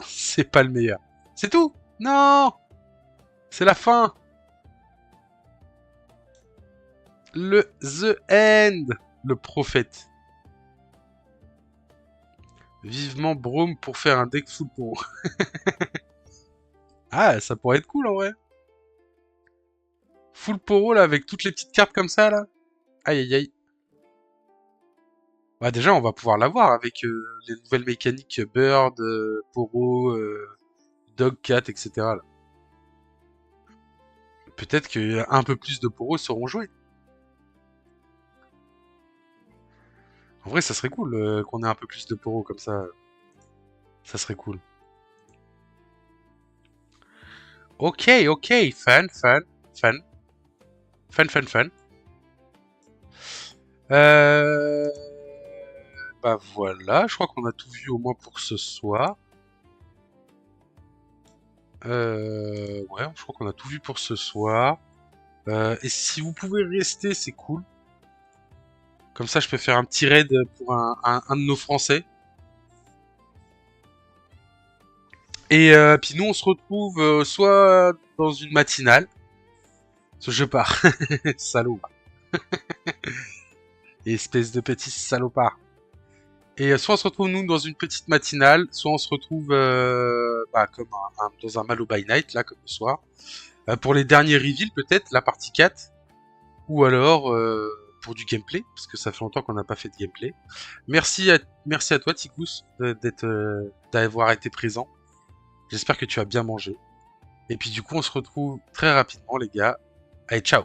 C'est pas le meilleur. C'est tout! Non! C'est la fin! Le The End! Le prophète. Vivement Brome pour faire un deck full poro. Ah, ça pourrait être cool, en vrai. Full poro, là, avec toutes les petites cartes comme ça, là. Aïe, aïe, aïe. Bah déjà, on va pouvoir l'avoir avec les nouvelles mécaniques Bird, Poro, Dog, Cat, etc. là. Peut-être que un peu plus de Poro seront joués. En vrai, ça serait cool qu'on ait un peu plus de Poro comme ça. Ça serait cool. Ok, ok, fan, fan, fan. Fan, fan, fan. Euh... Bah voilà, je crois qu'on a tout vu au moins pour ce soir. Ouais, je crois qu'on a tout vu pour ce soir. Et si vous pouvez rester, c'est cool. Comme ça, je peux faire un petit raid pour un de nos Français. Et puis nous, on se retrouve soit dans une matinale. Soit je pars. Salaud. Espèce de petit salopard. Et soit on se retrouve nous dans une petite matinale, soit on se retrouve comme dans un Malo by Night, là, comme ce soir. Pour les derniers reveals, peut-être, la partie 4. Ou alors pour du gameplay, parce que ça fait longtemps qu'on n'a pas fait de gameplay. Merci à toi, Ticous, d'avoir été présent. J'espère que tu as bien mangé. Et puis du coup, on se retrouve très rapidement, les gars. Allez, ciao!